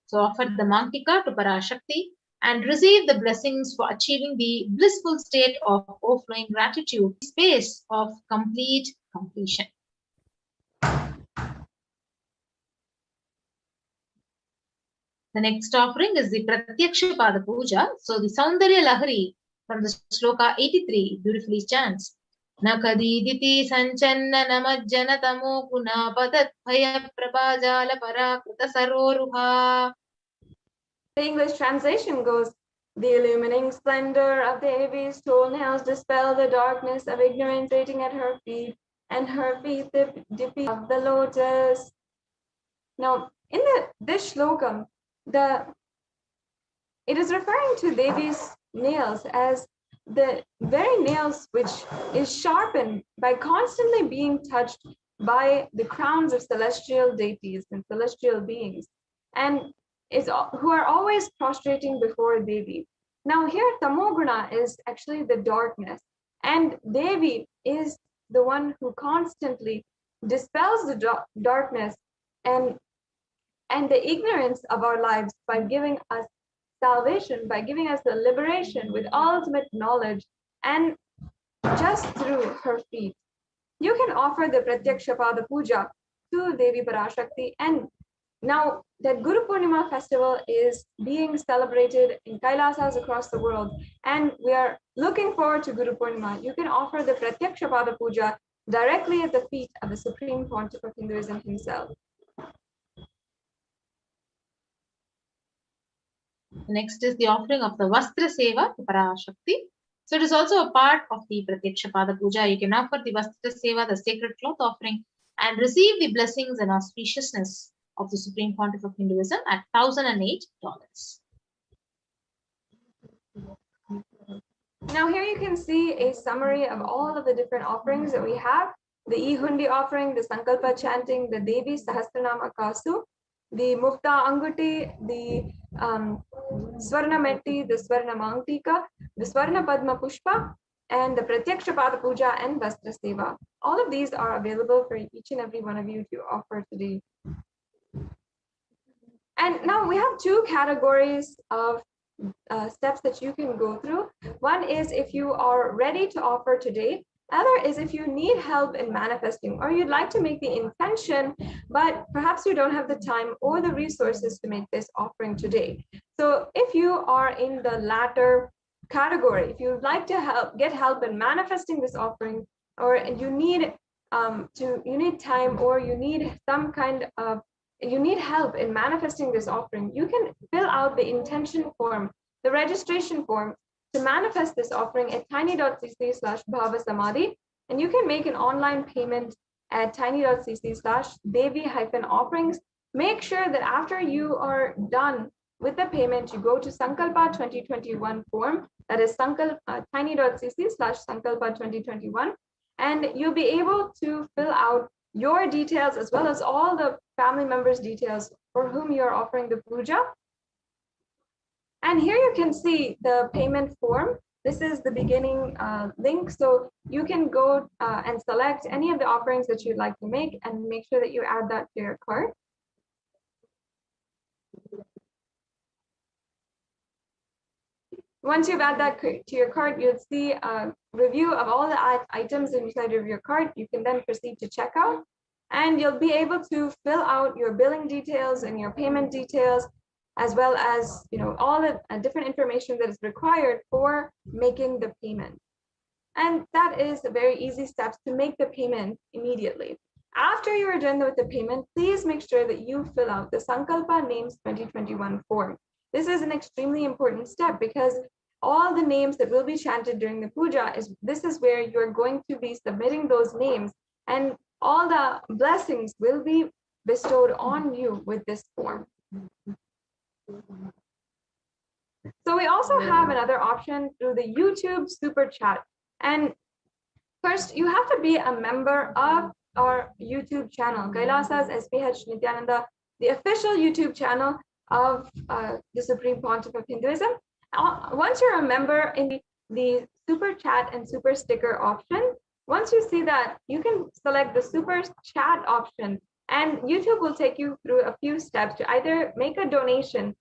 So offer the Mantika to Parashakti and receive the blessings for achieving the blissful state of overflowing gratitude, space of complete completion. The next offering is the Pratyaksha Pada Puja. So the Saundarya Lahari from the Shloka 83 beautifully chants. Nakadiditi sanchanna namajjana tamo guna padatbhaya prabhajala parakrita saroruha. The English translation goes, the illumining splendor of Devi's toenails dispel the darkness of ignorance waiting at her feet, and her feet the dipping of the lotus. Now, in this shlokam, it is referring to Devi's nails as the very nails which is sharpened by constantly being touched by the crowns of celestial deities and celestial beings, and who are always prostrating before Devi. Now here Tamoguna is actually the darkness, and Devi is the one who constantly dispels the darkness and the ignorance of our lives by giving us salvation, by giving us the liberation with ultimate knowledge, and just through her feet. You can offer the Pratyaksha Pada Puja to Devi Parashakti, and now that Guru Purnima festival is being celebrated in Kailasas across the world, and we are looking forward to Guru Purnima. You can offer the Pratyaksha Pada Puja directly at the feet of the Supreme Pontiff of Hinduism himself. Next is the offering of the Vastra Seva to Parashakti. So it is also a part of the Pratyaksha Pada Puja. You can offer the Vastra Seva, the sacred cloth offering, and receive the blessings and auspiciousness of the Supreme Pontiff of Hinduism at $1,008. Now here you can see a summary of all of the different offerings that we have. The Ihundi offering, the Sankalpa chanting, the Devi Sahasranama Kasu, the Mukta Anguti, the Swarna Metti, the Swarna Mantika, the Swarna Padma Pushpa, and the Pratyaksha Pada Puja and Vastra Seva. All of these are available for each and every one of you to offer today. And now we have 2 categories of steps that you can go through. One is if you are ready to offer today. Other is if you need help in manifesting, or you'd like to make the intention, but perhaps you don't have the time or the resources to make this offering today. So if you are in the latter category, if you'd like to get help in manifesting this offering, or you need time, or you need some kind of you need help in manifesting this offering, you can fill out the intention form, the registration form, to manifest this offering at tiny.cc/bhavasamadhi, and you can make an online payment at tiny.cc/devi-offerings. Make sure that after you are done with the payment, you go to Sankalpa 2021 form, that is tiny.cc/Sankalpa 2021, and you'll be able to fill out your details as well as all the family members' details for whom you're offering the puja. And here you can see the payment form. This is the beginning link, so you can go and select any of the offerings that you'd like to make and make sure that you add that to your cart. Once you've added that to your cart, you'll see a review of all the items inside of your cart. You can then proceed to checkout, and you'll be able to fill out your billing details and your payment details, as well as all the different information that is required for making the payment. And that is a very easy steps to make the payment immediately. After you are done with the payment, please make sure that you fill out the Sankalpa Names 2021 form. This is an extremely important step because all the names that will be chanted during the puja this is where you're going to be submitting those names, and all the blessings will be bestowed on you with this form. So we also have another option through the YouTube Super Chat. And first, you have to be a member of our YouTube channel, Kailasa's HDH Nithyananda, the official YouTube channel of the Supreme Pontiff of Hinduism. Once you're a member in the Super Chat and Super Sticker option, once you see that, you can select the Super Chat option, and YouTube will take you through a few steps to either make a donation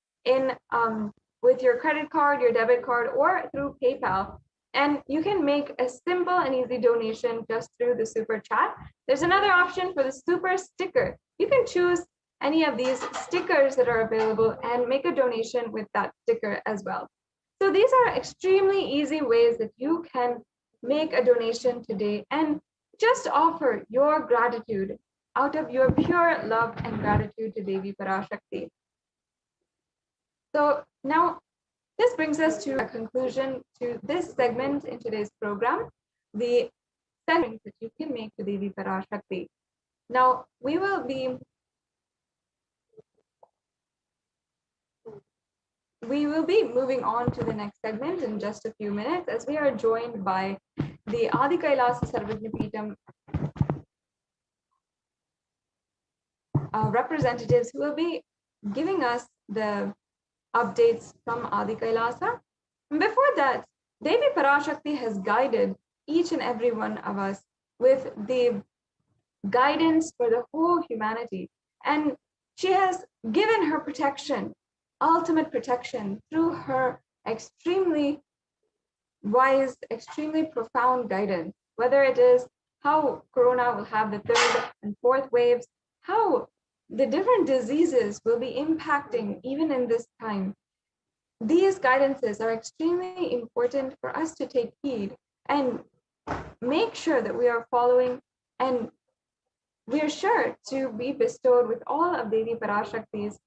with your credit card, your debit card, or through PayPal. And you can make a simple and easy donation just through the Super Chat. There's another option for the Super Sticker. You can choose any of these stickers that are available and make a donation with that sticker as well. So these are extremely easy ways that you can make a donation today and just offer your gratitude out of your pure love and gratitude to Devi Parashakti. So now this brings us to a conclusion to this segment in today's program, the segment that you can make to Devi Parashakti. Now we will be moving on to the next segment in just a few minutes, as we are joined by the Adi Kailasa Sarvajnapeetham representatives who will be giving us the updates from Adi Kailasa. And before that, Devi Parashakti has guided each and every one of us with the guidance for the whole humanity. And she has given her protection, ultimate protection, through her extremely wise, extremely profound guidance, whether it is how Corona will have the third and fourth waves, how the different diseases will be impacting even in this time. These guidances are extremely important for us to take heed and make sure that we are following, and we are sure to be bestowed with all of Devi Parashakti's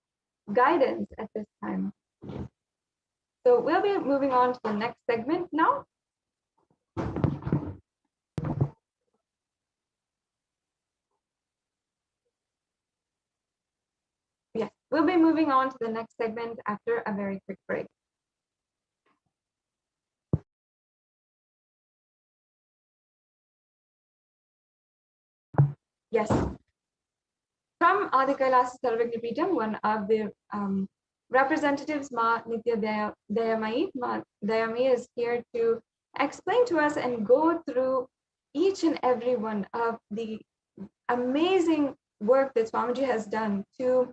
guidance at this time. So we'll be moving on to the next segment now. Yes, we'll be moving on to the next segment after a very quick break. Yes. From Adi Kailasa Sarvajnapeetham, one of the representatives, Ma Nitya Dayamayi. Ma Dayamayi is here to explain to us and go through each and every one of the amazing work that Swamiji has done to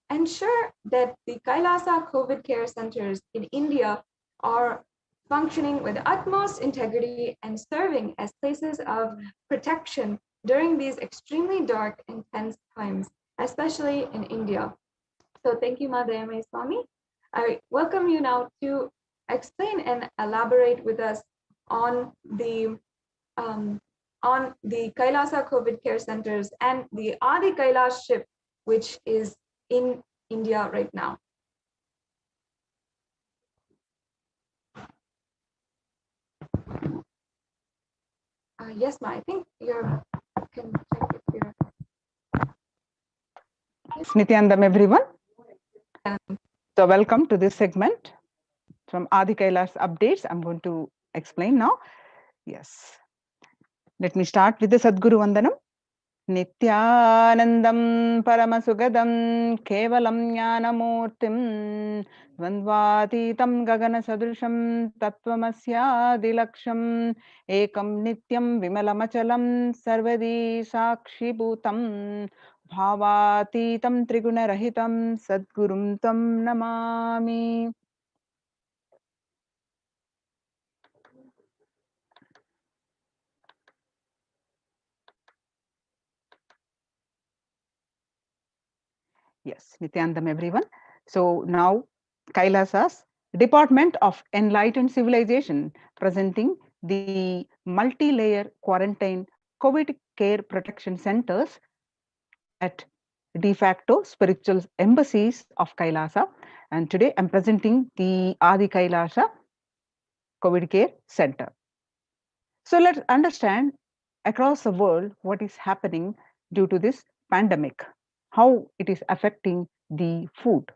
ensure that the Kailasa COVID care centers in India are functioning with utmost integrity and serving as places of protection during these extremely dark and tense times, especially in India. So thank you, Madhyamay Swami. I welcome you now to explain and elaborate with us on the Kailasa COVID care centers and the Adi Kailash ship, which is in India right now. Yes, Ma, I think you can check if you're. Nithyanandam, everyone. So welcome to this segment from Adi Kailash updates. I'm going to explain now. Yes. Let me start with the Sadguru Vandanam. Nithyanandam Paramashuvam Kevalam Jnanamurtim Dvandvatitam Gagana Sadrusham Tattvamasya Dilaksham Ekam Nityam Vimalamachalam Sarvadi Sakshi Bhutam Bhavatitam Triguna Rahitam Sadgurum Tam Namami. Yes, Nithyanandam, everyone. So now Kailasa's Department of Enlightened Civilization presenting the multi-layer quarantine COVID care protection centers at de facto spiritual embassies of Kailasa. And today I'm presenting the Adi Kailasa COVID care center. So let's understand across the world what is happening due to this pandemic, how it is affecting the food.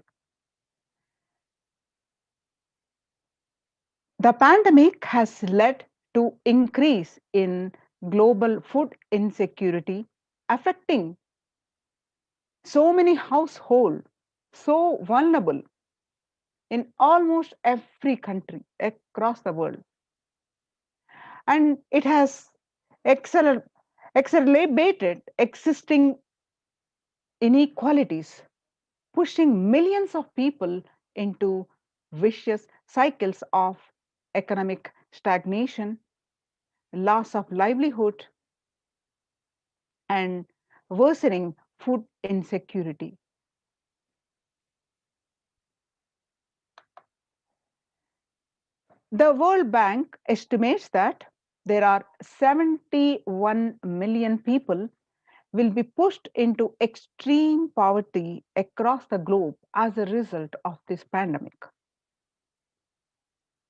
The pandemic has led to increase in global food insecurity, affecting so many households, so vulnerable in almost every country across the world. And it has exacerbated existing inequalities, pushing millions of people into vicious cycles of economic stagnation, loss of livelihood, and worsening food insecurity. The World Bank estimates that there are 71 million people will be pushed into extreme poverty across the globe as a result of this pandemic.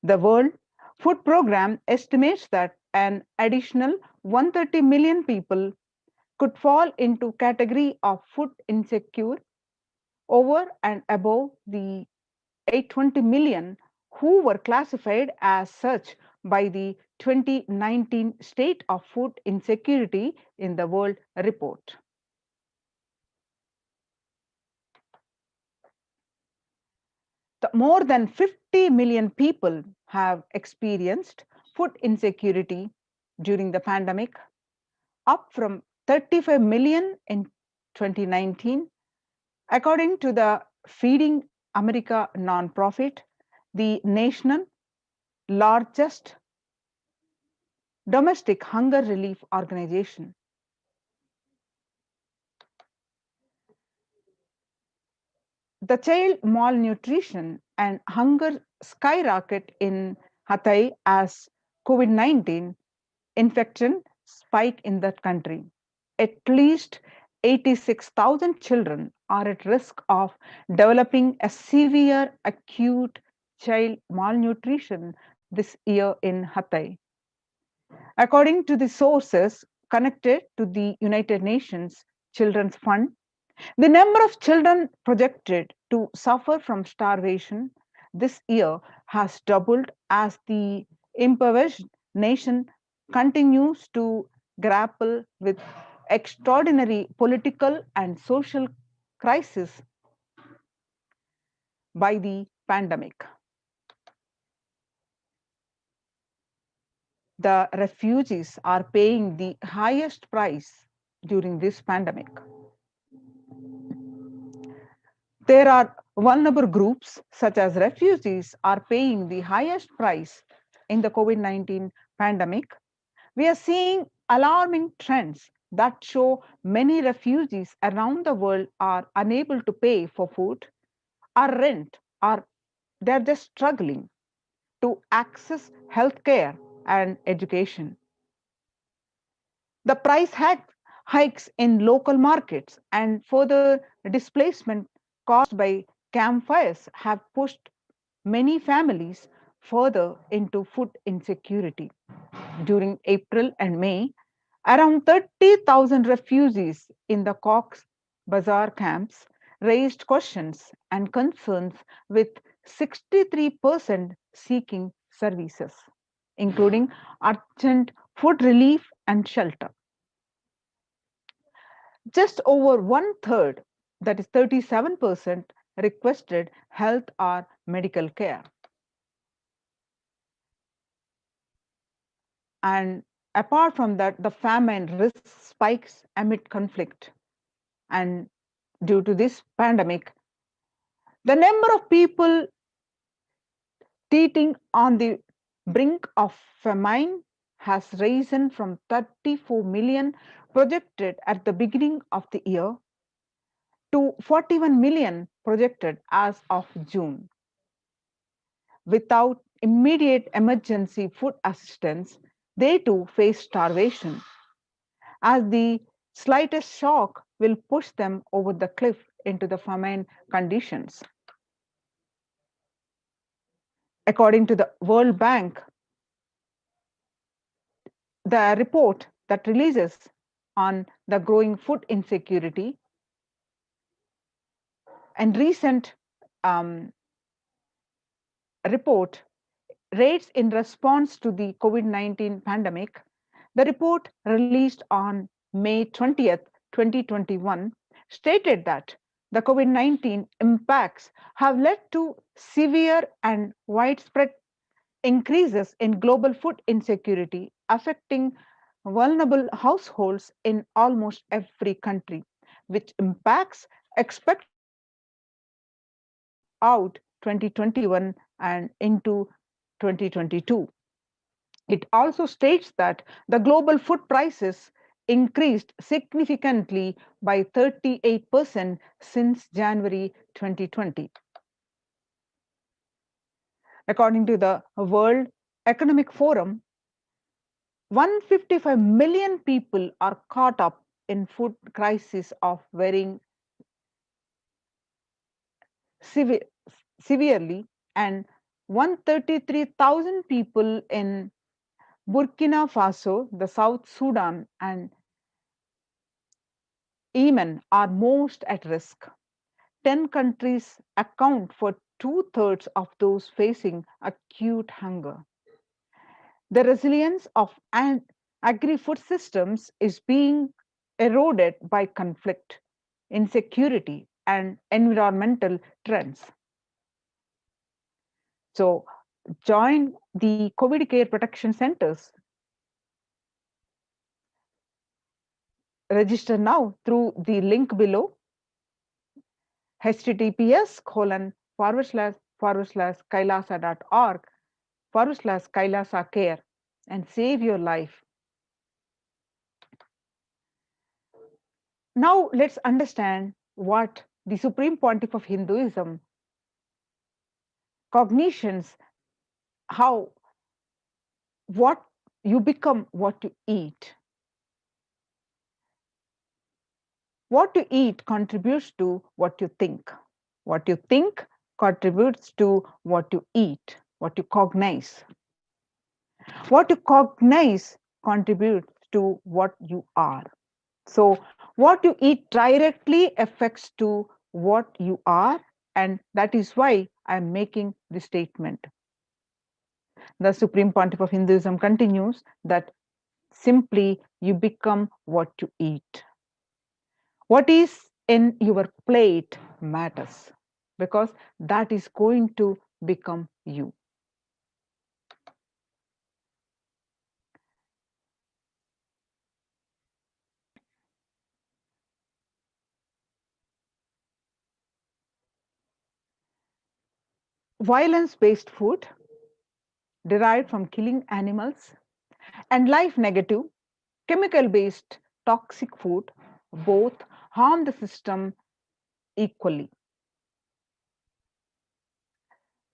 The World Food Programme estimates that an additional 130 million people could fall into category of food insecure over and above the 820 million who were classified as such by the 2019 State of Food Insecurity in the World report. More than 50 million people have experienced food insecurity during the pandemic, up from 35 million in 2019. According to the Feeding America nonprofit, the national largest domestic hunger relief organization. The child malnutrition and hunger skyrocket in Hatay as COVID-19 infection spike in that country. At least 86,000 children are at risk of developing a severe acute child malnutrition this year in Hatay. According to the sources connected to the United Nations Children's Fund, the number of children projected to suffer from starvation this year has doubled as the impoverished nation continues to grapple with extraordinary political and social crisis by the pandemic. The refugees are paying the highest price during this pandemic. There are vulnerable groups such as refugees are paying the highest price in the COVID-19 pandemic. We are seeing alarming trends that show many refugees around the world are unable to pay for food or rent, or they're just struggling to access healthcare and education. The price hikes in local markets and further displacement caused by campfires have pushed many families further into food insecurity. During April and May, around 30,000 refugees in the Cox's Bazar camps raised questions and concerns, with 63% seeking services, including urgent food relief and shelter. Just over one third, that is 37%, requested health or medical care. And apart from that, the famine risk spikes amid conflict. And due to this pandemic, the number of people teetering on the brink of famine has risen from 34 million projected at the beginning of the year to 41 million projected as of June. Without immediate emergency food assistance, they too face starvation, as the slightest shock will push them over the cliff into the famine conditions. According to the World Bank, the report that releases on the growing food insecurity and recent report rates in response to the COVID-19 pandemic, the report released on May 20th, 2021, stated that the COVID-19 impacts have led to severe and widespread increases in global food insecurity, affecting vulnerable households in almost every country, which impacts expected to continue throughout 2021 and into 2022. It also states that the global food prices increased significantly by 38% since January 2020. According to the World Economic Forum, 155 million people are caught up in food crisis of varying severely, and 133,000 people in Burkina Faso, the South Sudan, and Yemen are most at risk. 10 countries account for two-thirds of those facing acute hunger. The resilience of agri-food systems is being eroded by conflict, insecurity, and environmental trends. So, join the COVID care protection centers. Register now through the link below, https://kailasa.org/kailasa care, and save your life. Now let's understand what the Supreme Pontiff of Hinduism cognitions, how what you become what you eat. What you eat contributes to what you think. What you think contributes to what you eat, what you cognize. What you cognize contributes to what you are. So what you eat directly affects to what you are, and that is why I am making this statement. The Supreme Pontiff of Hinduism continues that simply you become what you eat. What is in your plate matters, because that is going to become you. Violence-based food derived from killing animals, and life negative, chemical-based toxic food both harm the system equally.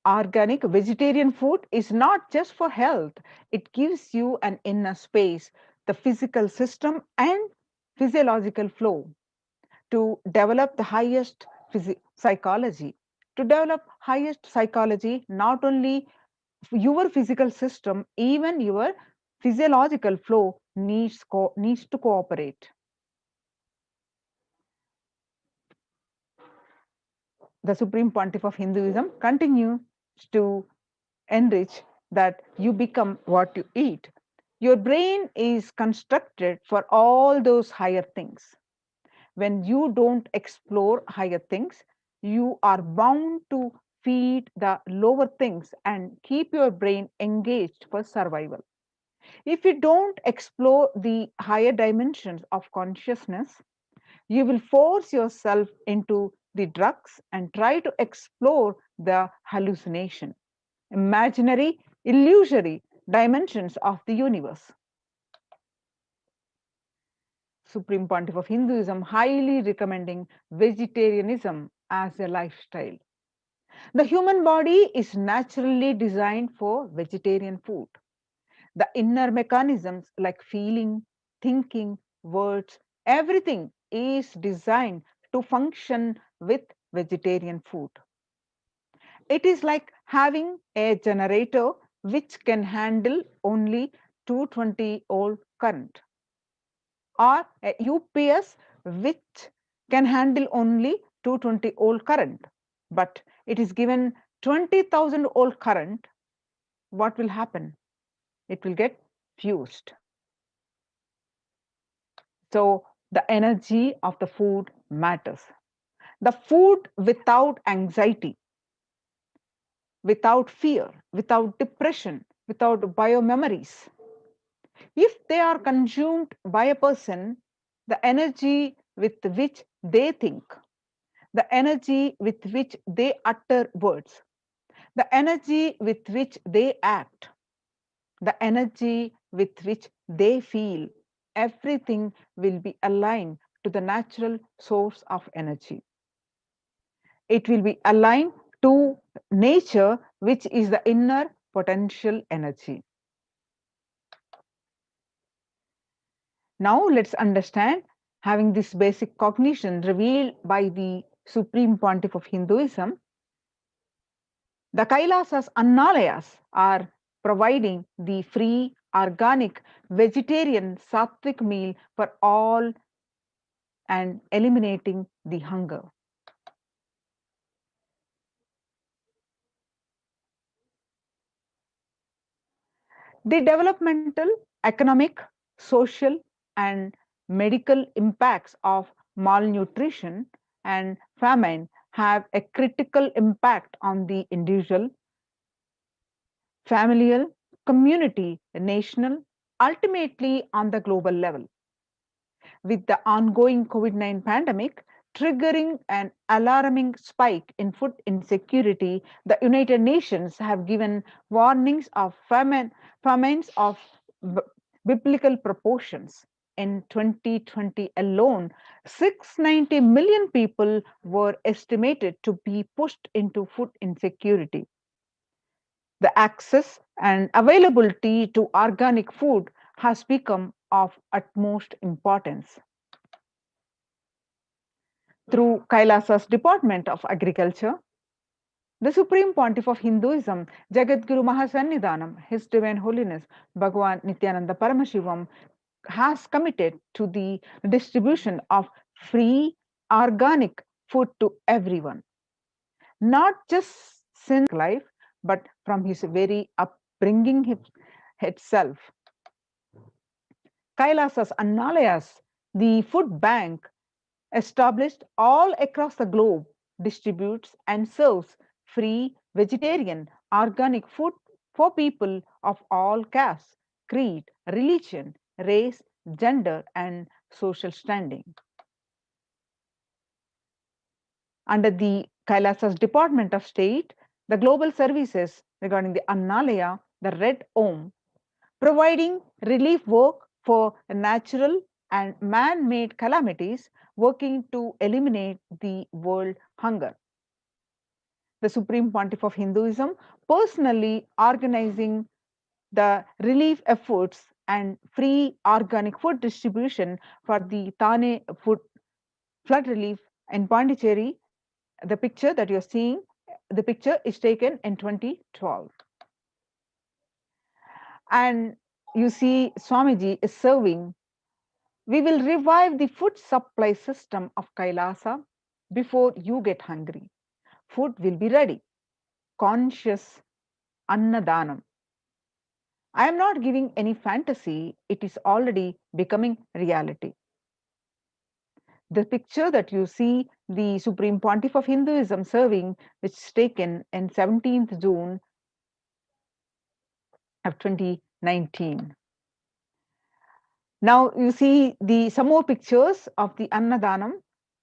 Organic vegetarian food is not just for health, it gives you an inner space, the physical system and physiological flow to develop the highest psychology. To develop highest psychology, not only your physical system, even your physiological flow needs to cooperate. The Supreme Pontiff of Hinduism continues to enrich that you become what you eat. Your brain is constructed for all those higher things. When you don't explore higher things, you are bound to feed the lower things and keep your brain engaged for survival. If you don't explore the higher dimensions of consciousness, you will force yourself into the drugs and try to explore the hallucination, imaginary, illusory dimensions of the universe. Supreme Pontiff of Hinduism highly recommending vegetarianism as a lifestyle. The human body is naturally designed for vegetarian food. The inner mechanisms like feeling, thinking, words, everything is designed to function with vegetarian food. It is like having a generator which can handle only 220-volt current, or a UPS which can handle only 220-volt current. But it is given 20,000-volt current, what will happen? It will get fused. So the energy of the food matters. The food without anxiety, without fear, without depression, without biomemories, if they are consumed by a person, the energy with which they think, the energy with which they utter words, the energy with which they act, the energy with which they feel, everything will be aligned to the natural source of energy. It will be aligned to nature, which is the inner potential energy. Now let's understand, having this basic cognition revealed by the Supreme Pontiff of Hinduism, the Kailasas Annalayas are providing the free, organic, vegetarian, sattvic meal for all and eliminating the hunger. The developmental, economic, social, and medical impacts of malnutrition and famine have a critical impact on the individual, familial, community, national, ultimately on the global level. With the ongoing COVID-19 pandemic triggering an alarming spike in food insecurity, the United Nations have given warnings of famines of biblical proportions. In 2020 alone, 690 million people were estimated to be pushed into food insecurity. The access and availability to organic food has become of utmost importance. Through Kailasa's Department of Agriculture, the Supreme Pontiff of Hinduism, Jagadguru Mahasannidhanam, His Divine Holiness Bhagavan Nithyananda Paramashivam, has committed to the distribution of free organic food to everyone, not just since life, but from his very upbringing itself. Kailasas Annalayas, the food bank established all across the globe, distributes and serves free vegetarian organic food for people of all castes, creed, religion, race, gender, and social standing. Under the Kailasas Department of State, the global services regarding the Annalaya, the Red Om, providing relief work for natural and man-made calamities, working to eliminate the world hunger. The Supreme Pontiff of Hinduism personally organizing the relief efforts and free organic food distribution for the Thane food flood relief in Pondicherry. The picture that you're seeing, the picture is taken in 2012. And you see Swamiji is serving, we will revive the food supply system of Kailasa before you get hungry. Food will be ready. Conscious Annadanam. I am not giving any fantasy, it is already becoming reality. The picture that you see, the Supreme Pontiff of Hinduism serving, which is taken in 17th June of 2019. Now you see some more pictures of the Annadanam.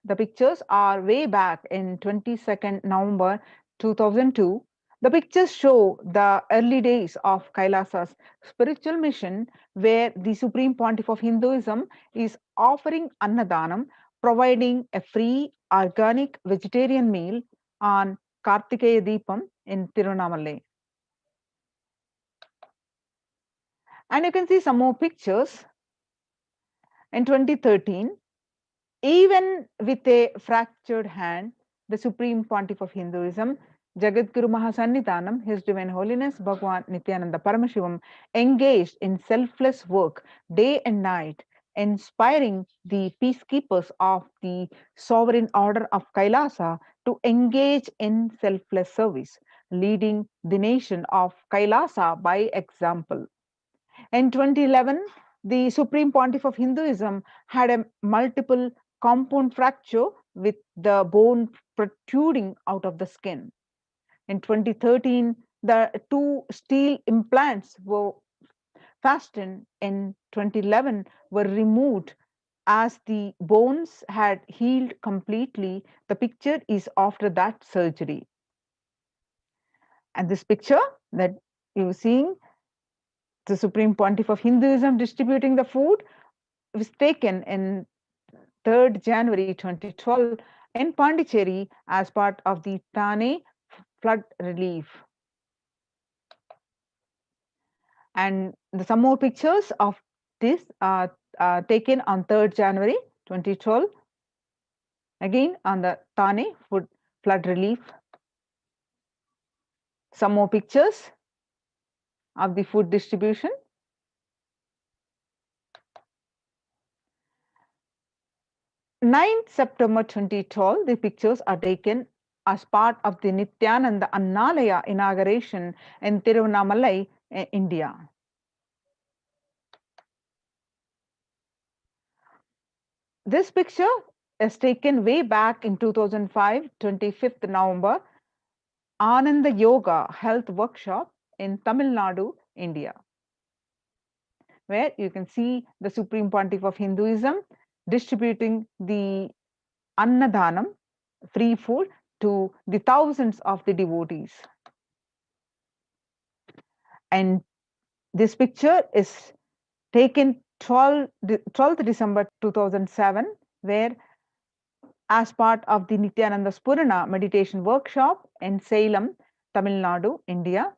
The pictures are way back in 22nd November 2002. The pictures show the early days of Kailasa's spiritual mission, where the Supreme Pontiff of Hinduism is offering Annadanam, providing a free organic vegetarian meal on Kartikeya Deepam in Tiruvannamalai. And you can see some more pictures. In 2013, even with a fractured hand, the Supreme Pontiff of Hinduism, Jagadguru Mahasannidhanam, His Divine Holiness Bhagwan Nithyananda Paramashivam, engaged in selfless work day and night, inspiring the peacekeepers of the sovereign order of Kailasa to engage in selfless service, leading the nation of Kailasa by example. In 2011, the Supreme Pontiff of Hinduism had a multiple compound fracture with the bone protruding out of the skin. In 2013, the two steel implants were fastened. In 2011, were removed as the bones had healed completely. The picture is after that surgery. And this picture that you're seeing, the Supreme Pontiff of Hinduism distributing the food, was taken in 3rd January 2012 in Pondicherry as part of the Thane flood relief. And some more pictures of this are taken on 3rd January 2012, again on the Thane flood relief. Some more pictures of the food distribution. 9th September 2012, the pictures are taken as part of the Nithyananda Annalaya inauguration in Tiruvannamalai, India. This picture is taken way back in 2005, 25th November, Ananda Yoga Health Workshop in Tamil Nadu, India, where you can see the Supreme Pontiff of Hinduism distributing the Annadanam, free food, to the thousands of the devotees. And this picture is taken 12th December 2007, where as part of the Nithyananda Spurana meditation workshop in Salem, Tamil Nadu, India,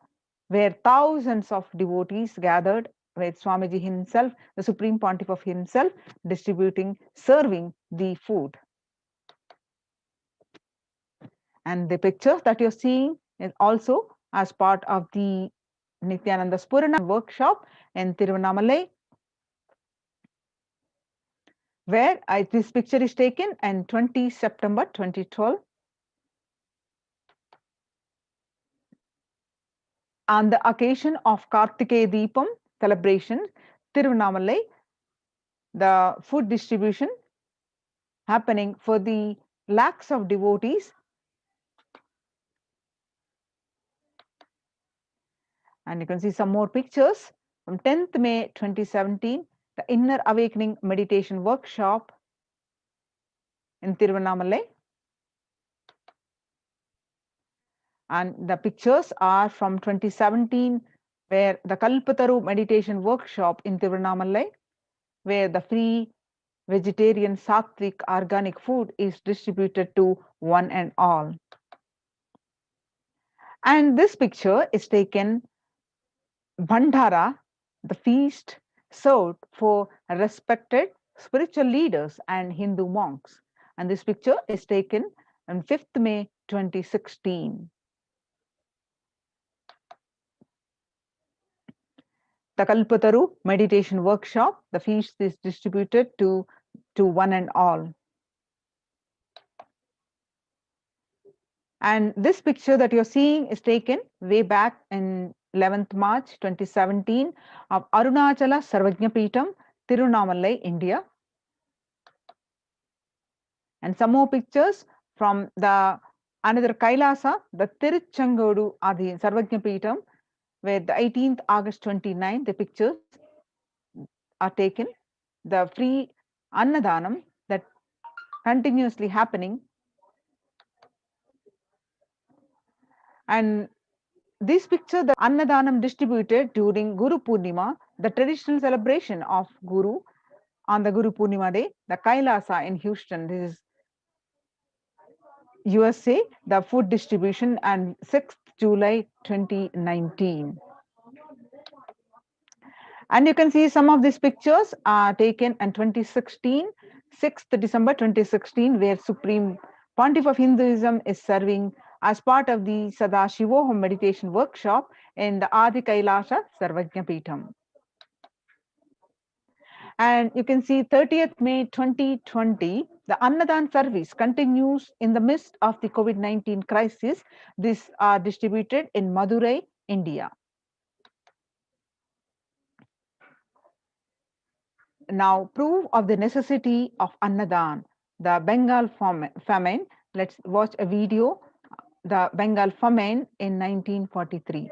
where thousands of devotees gathered with Swamiji himself, the Supreme Pontiff of himself, distributing, serving the food. And the picture that you're seeing is also as part of the Nithyananda Spurana workshop in Tiruvannamalai, where this picture is taken on 20 September 2012. On the occasion of Kartikeya Deepam celebration, Tiruvannamalai, the food distribution happening for the lakhs of devotees. And you can see some more pictures from 10th May 2017, the Inner Awakening Meditation Workshop in Tiruvannamalai. And the pictures are from 2017, where the Kalpataru Meditation Workshop in Tiruvannamalai, where the free vegetarian sattvic organic food is distributed to one and all. And this picture is taken Bhandara, the feast served for respected spiritual leaders and Hindu monks. And this picture is taken on 5th May 2016. the Kalpataru meditation workshop. The feast is distributed to one and all. And this picture that you're seeing is taken way back in 11th March 2017 of Arunachala Sarvajna Peetam, Tirunamalai, India. And some more pictures from the another Kailasa, the Tiruchangodu Adi Sarvajna Peetam, where the 18th August 29, the pictures are taken. The free Annadanam that continuously happening. And this picture, the Annadanam distributed during Guru Purnima, the traditional celebration of Guru on the Guru Purnima day, the Kailasa in Houston. This is USA, the food distribution, and 6th July 2019. And you can see some of these pictures are taken in 2016, 6th December 2016, where Supreme Pontiff of Hinduism is serving as part of the Sadashivoham meditation workshop in the Adi Kailasha Sarvajna Peetam. And you can see 30th May 2020, the Annadan service continues in the midst of the COVID-19 crisis. These are distributed in Madurai, India. Now, proof of the necessity of Annadan, the Bengal famine. Let's watch a video, the Bengal famine in 1943.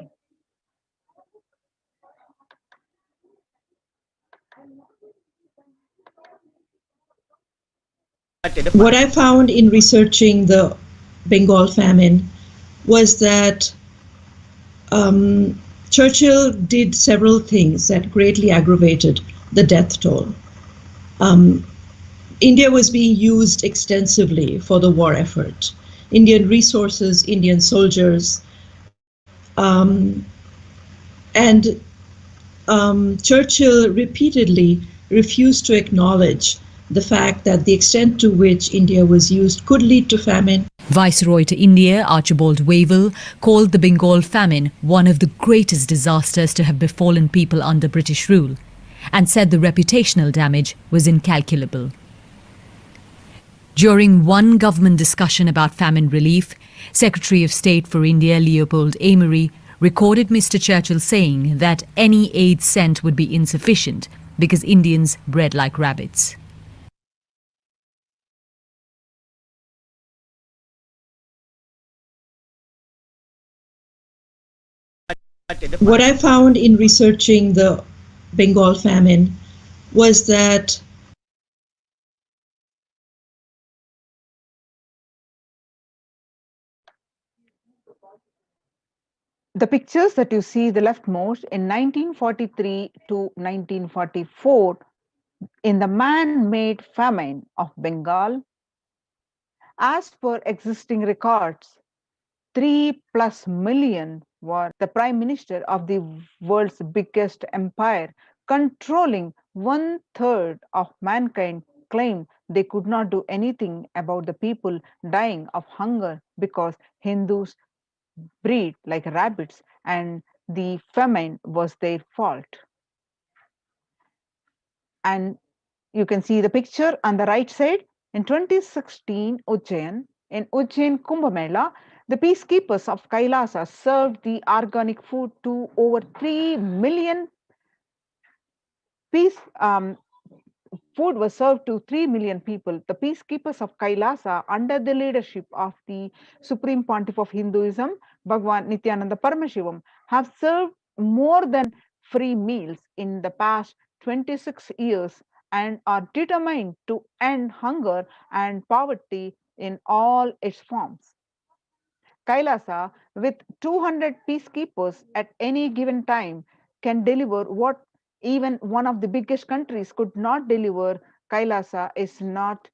What I found in researching the Bengal famine was that Churchill did several things that greatly aggravated the death toll. India was being used extensively for the war effort. Indian resources, Indian soldiers, and Churchill repeatedly refused to acknowledge the fact that the extent to which India was used could lead to famine. Viceroy to India, Archibald Wavell, called the Bengal famine one of the greatest disasters to have befallen people under British rule, and said the reputational damage was incalculable. During one government discussion about famine relief, Secretary of State for India Leopold Amery recorded Mr. Churchill saying that any aid sent would be insufficient because Indians bred like rabbits. What I found in researching the Bengal famine was that The pictures that you see the leftmost in 1943 to 1944 in the man-made famine of Bengal, as per existing records, 3+ million were the prime minister of the world's biggest empire, controlling 1/3 of mankind, claimed they could not do anything about the people dying of hunger because Hindus breed like rabbits and the famine was their fault. And you can see the picture on the right side. In 2016 Ujjain, in Ujjain Kumbh Mela, the peacekeepers of Kailasa served the organic food to over 3 million food was served to 3 million people. The peacekeepers of Kailasa, under the leadership of the Supreme Pontiff of Hinduism, Bhagwan Nithyananda Paramashivam, have served more than free meals in the past 26 years and are determined to end hunger and poverty in all its forms. Kailasa, with 200 peacekeepers at any given time, can deliver what even one of the biggest countries could not deliver. Kailasa is not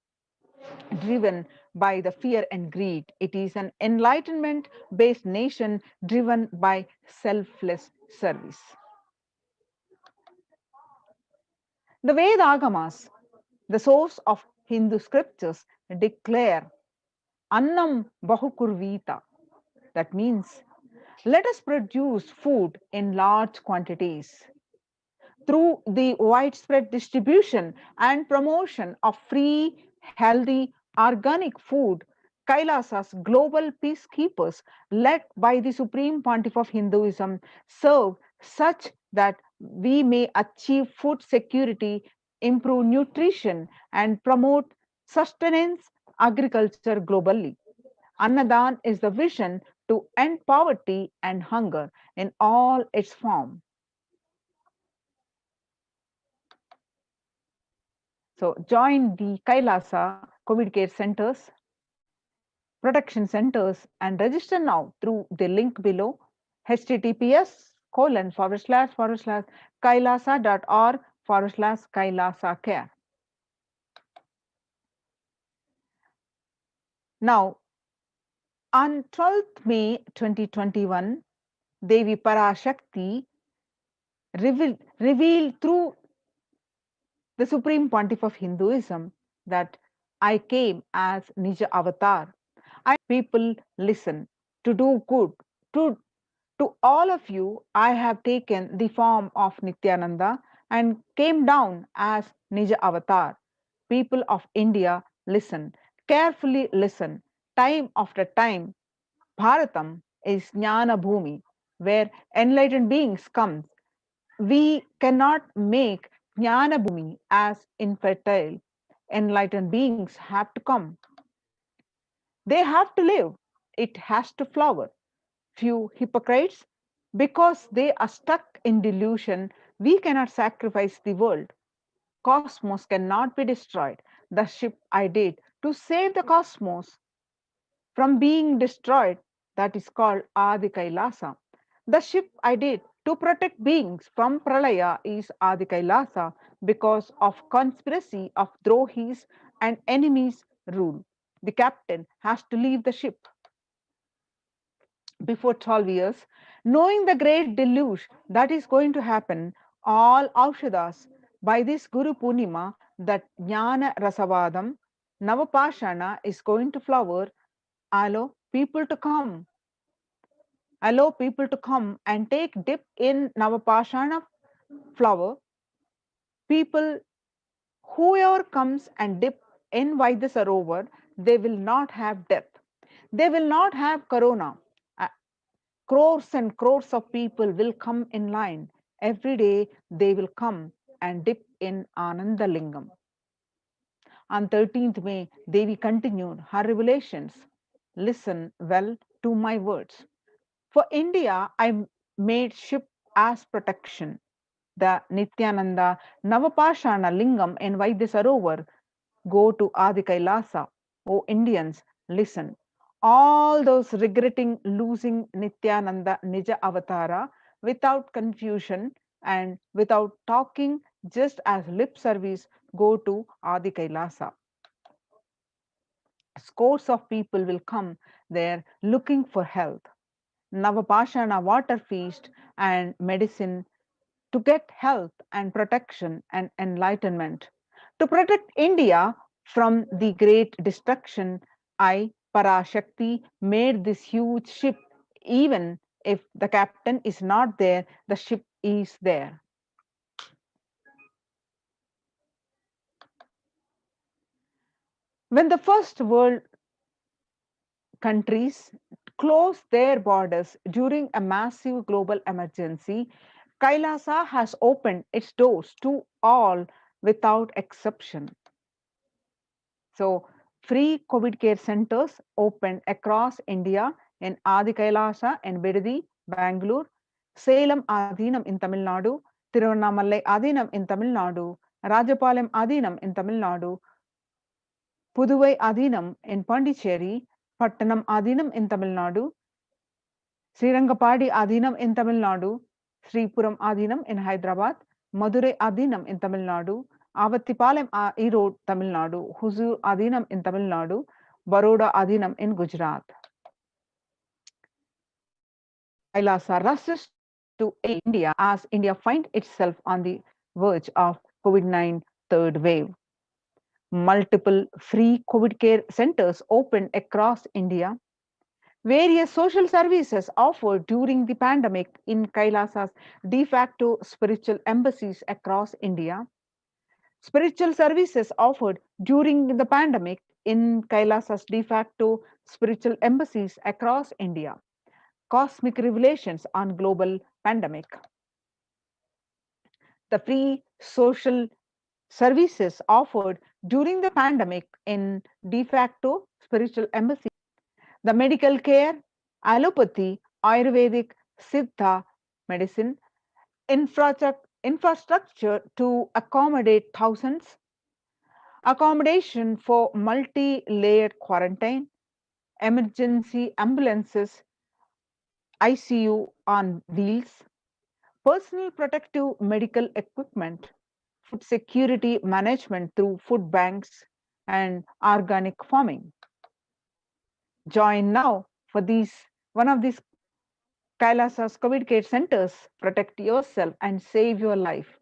driven by the fear and greed. It is an enlightenment based nation driven by selfless service. The Vedagamas, the source of Hindu scriptures, declare Annam Bahukurvita. That means let us produce food in large quantities. through the widespread distribution and promotion of free, healthy, organic food, Kailasa's global peacekeepers, led by the Supreme Pontiff of Hinduism, serve such that we may achieve food security, improve nutrition, and promote sustenance agriculture globally. Annadan is the vision to end poverty and hunger in all its form. So join the Kailasa COVID care centers, protection centers, and register now through the link below, https://kailasa.org/kailasa care. Now, on 12th May 2021, Devi Parashakti revealed through the Supreme Pontiff of Hinduism that I came as Nija Avatar. People listen to do good. To, to all of you, I have taken the form of Nithyananda and came down as Nija Avatar. People of India, listen, carefully listen. Time after time, Bharatam is Jnana Bhumi, where enlightened beings come. We cannot make Jnana Bhumi as infertile. Enlightened beings have to come. They have to live. It has to flower. Few hypocrites, because they are stuck in delusion, we cannot sacrifice the world. Cosmos cannot be destroyed. The ship I did to save the cosmos from being destroyed, that is called Adi Kailasa. The ship I did to protect beings from Pralaya is Adi Kailasa because of conspiracy of Drohis and enemies rule. The captain has to leave the ship before 12 years, knowing the great deluge that is going to happen, all Aushadas by this Guru Purnima that Jnana Rasavadam, Navapashana is going to flower, allow people to come. Allow people to come and take dip in Navapashana flower. People, whoever comes and dip in Vaidya Sarovar, they will not have death. They will not have corona. Crores and crores of people will come in line. Every day they will come and dip in Ananda Lingam. On 13th May, Devi continued her revelations. Listen well to my words. For India, I made ship as protection. The Nithyananda Navapashana Lingam in Vaidya Sarovar go to Adi Kailasa. O Indians, listen. All those regretting losing Nithyananda Nija Avatara without confusion and without talking, just as lip service, go to Adi Kailasa. Scores of people will come there looking for health. Navapashana water feast and medicine to get health and protection and enlightenment. To protect India from the great destruction, I, Parashakti, made this huge ship. Even if the captain is not there, the ship is there. When the first world countries closed their borders during a massive global emergency, Kailasa has opened its doors to all without exception. So, free COVID care centers opened across India in Adi Kailasa in Bidadi, Bangalore, Salem Adinam in Tamil Nadu, Tiruvannamalai Adinam in Tamil Nadu, Rajapalayam Adinam in Tamil Nadu, Puduvai Adinam in Pondicherry, Pattanam Adinam in Tamil Nadu, Srirangapadi Adinam in Tamil Nadu, Sripuram Adinam in Hyderabad, Madurai Adinam in Tamil Nadu, Avattipalayam Erode, Tamil Nadu, Huzur Adinam in Tamil Nadu, Baroda Adinam in Gujarat. Kailasa rushes to aid India as India finds itself on the verge of COVID-19 third wave. Multiple free COVID care centers opened across India. Various social services offered during the pandemic in Kailasa's de facto spiritual embassies across India. Spiritual services offered during the pandemic in Kailasa's de facto spiritual embassies across India. Cosmic revelations on global pandemic. The free social services offered during the pandemic in de facto spiritual embassies. The medical care, allopathy, Ayurvedic, Siddha medicine, infrastructure to accommodate thousands, accommodation for multi-layered quarantine, emergency ambulances, ICU on wheels, personal protective medical equipment, food security management through food banks and organic farming. Join now for one of these Kailasa's COVID care centers. Protect yourself and save your life.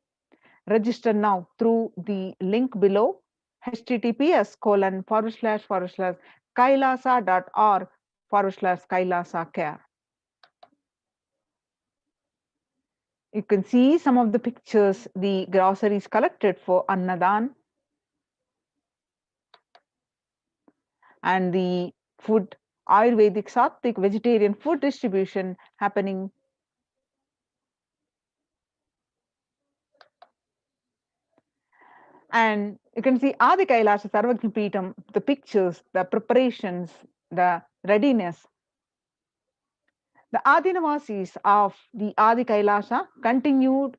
Register now through the link below https://kailasa.org/kailasa care. You can see some of the pictures, the groceries collected for Annadan and the food, Ayurvedic, Sattvic, vegetarian food distribution happening. And you can see Adi Kailasa Sarvagna Peetham, the pictures, the preparations, the readiness. The Adinavasis of the Adi Kailasa continued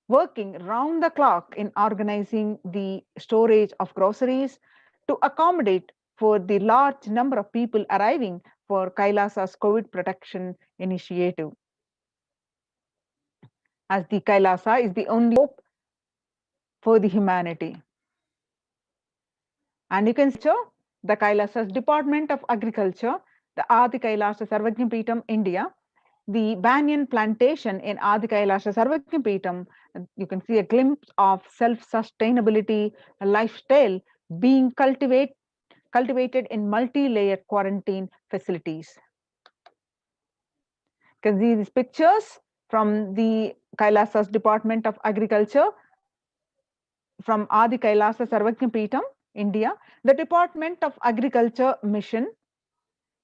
working round the clock in organizing the storage of groceries to accommodate for the large number of people arriving for Kailasa's COVID protection initiative. As the Kailasa is the only hope for the humanity. And you can see the Kailasa's Department of Agriculture, the Adi Kailasa Sarvagna Peetham, India, the banyan plantation in Adi Kailasa Sarvagna Peetham. You can see a glimpse of self-sustainability lifestyle being cultivated in multi-layered quarantine facilities. You can see these pictures from the Kailasa's Department of Agriculture from Adi Kailasa Sarvagna Peetham, India. The Department of Agriculture mission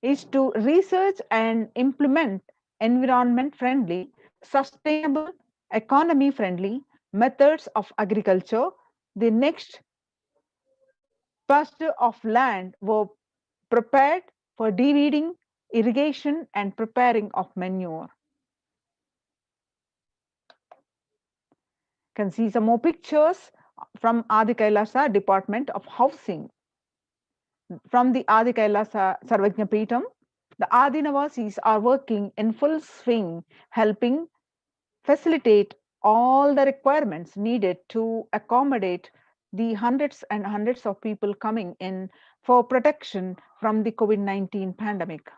is to research and implement environment-friendly, sustainable, economy-friendly methods of agriculture. The next pasture of land were prepared for de-weeding, irrigation, and preparing of manure. You can see some more pictures from Adi Kailasa Department of Housing. From the Adi Kailasa Sarvagna Peetham, the Adinavasis are working in full swing, helping facilitate all the requirements needed to accommodate the hundreds and hundreds of people coming in for protection from the COVID-19 pandemic.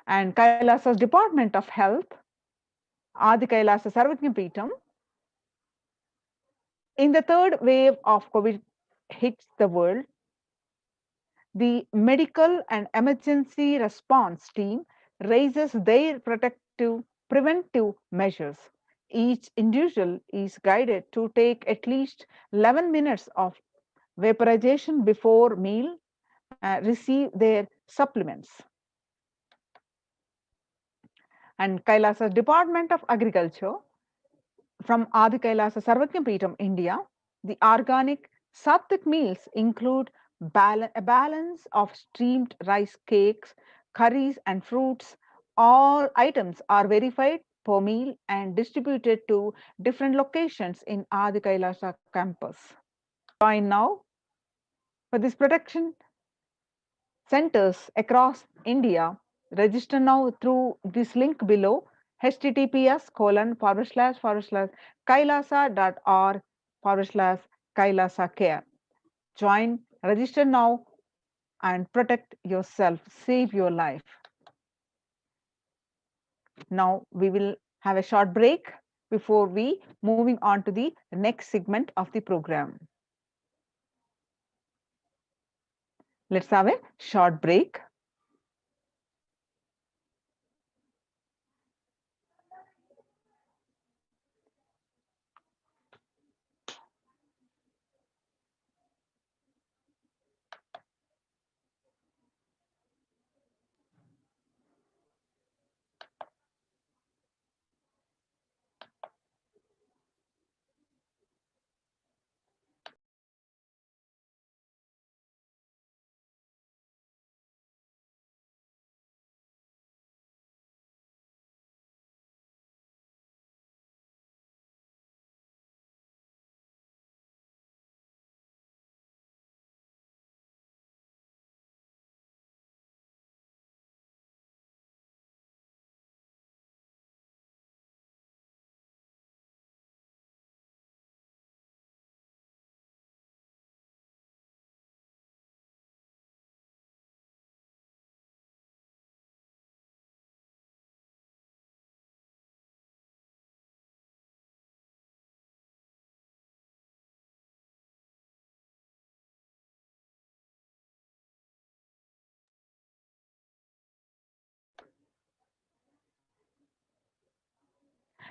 And Kailasa's Department of Health, Adi Kailasa Sarvagna Peetham, in the third wave of COVID hits the world, the medical and emergency response team raises their preventive measures. Each individual is guided to take at least 11 minutes of vaporization before meal, receive their supplements. And Kailasa's Department of Agriculture from Adi Kailasa Sarvagna Peetham, India, the organic Sattvic meals include a balance of steamed rice cakes, curries, and fruits. All items are verified per meal and distributed to different locations in Adi Kailasa campus. Join now for this protection centers across India. Register now through this link below https://kailasa.org/kailasa care. Join, register now, and protect yourself, save your life. Now we will have a short break before we moving on to the next segment of the program. Let's have a short break.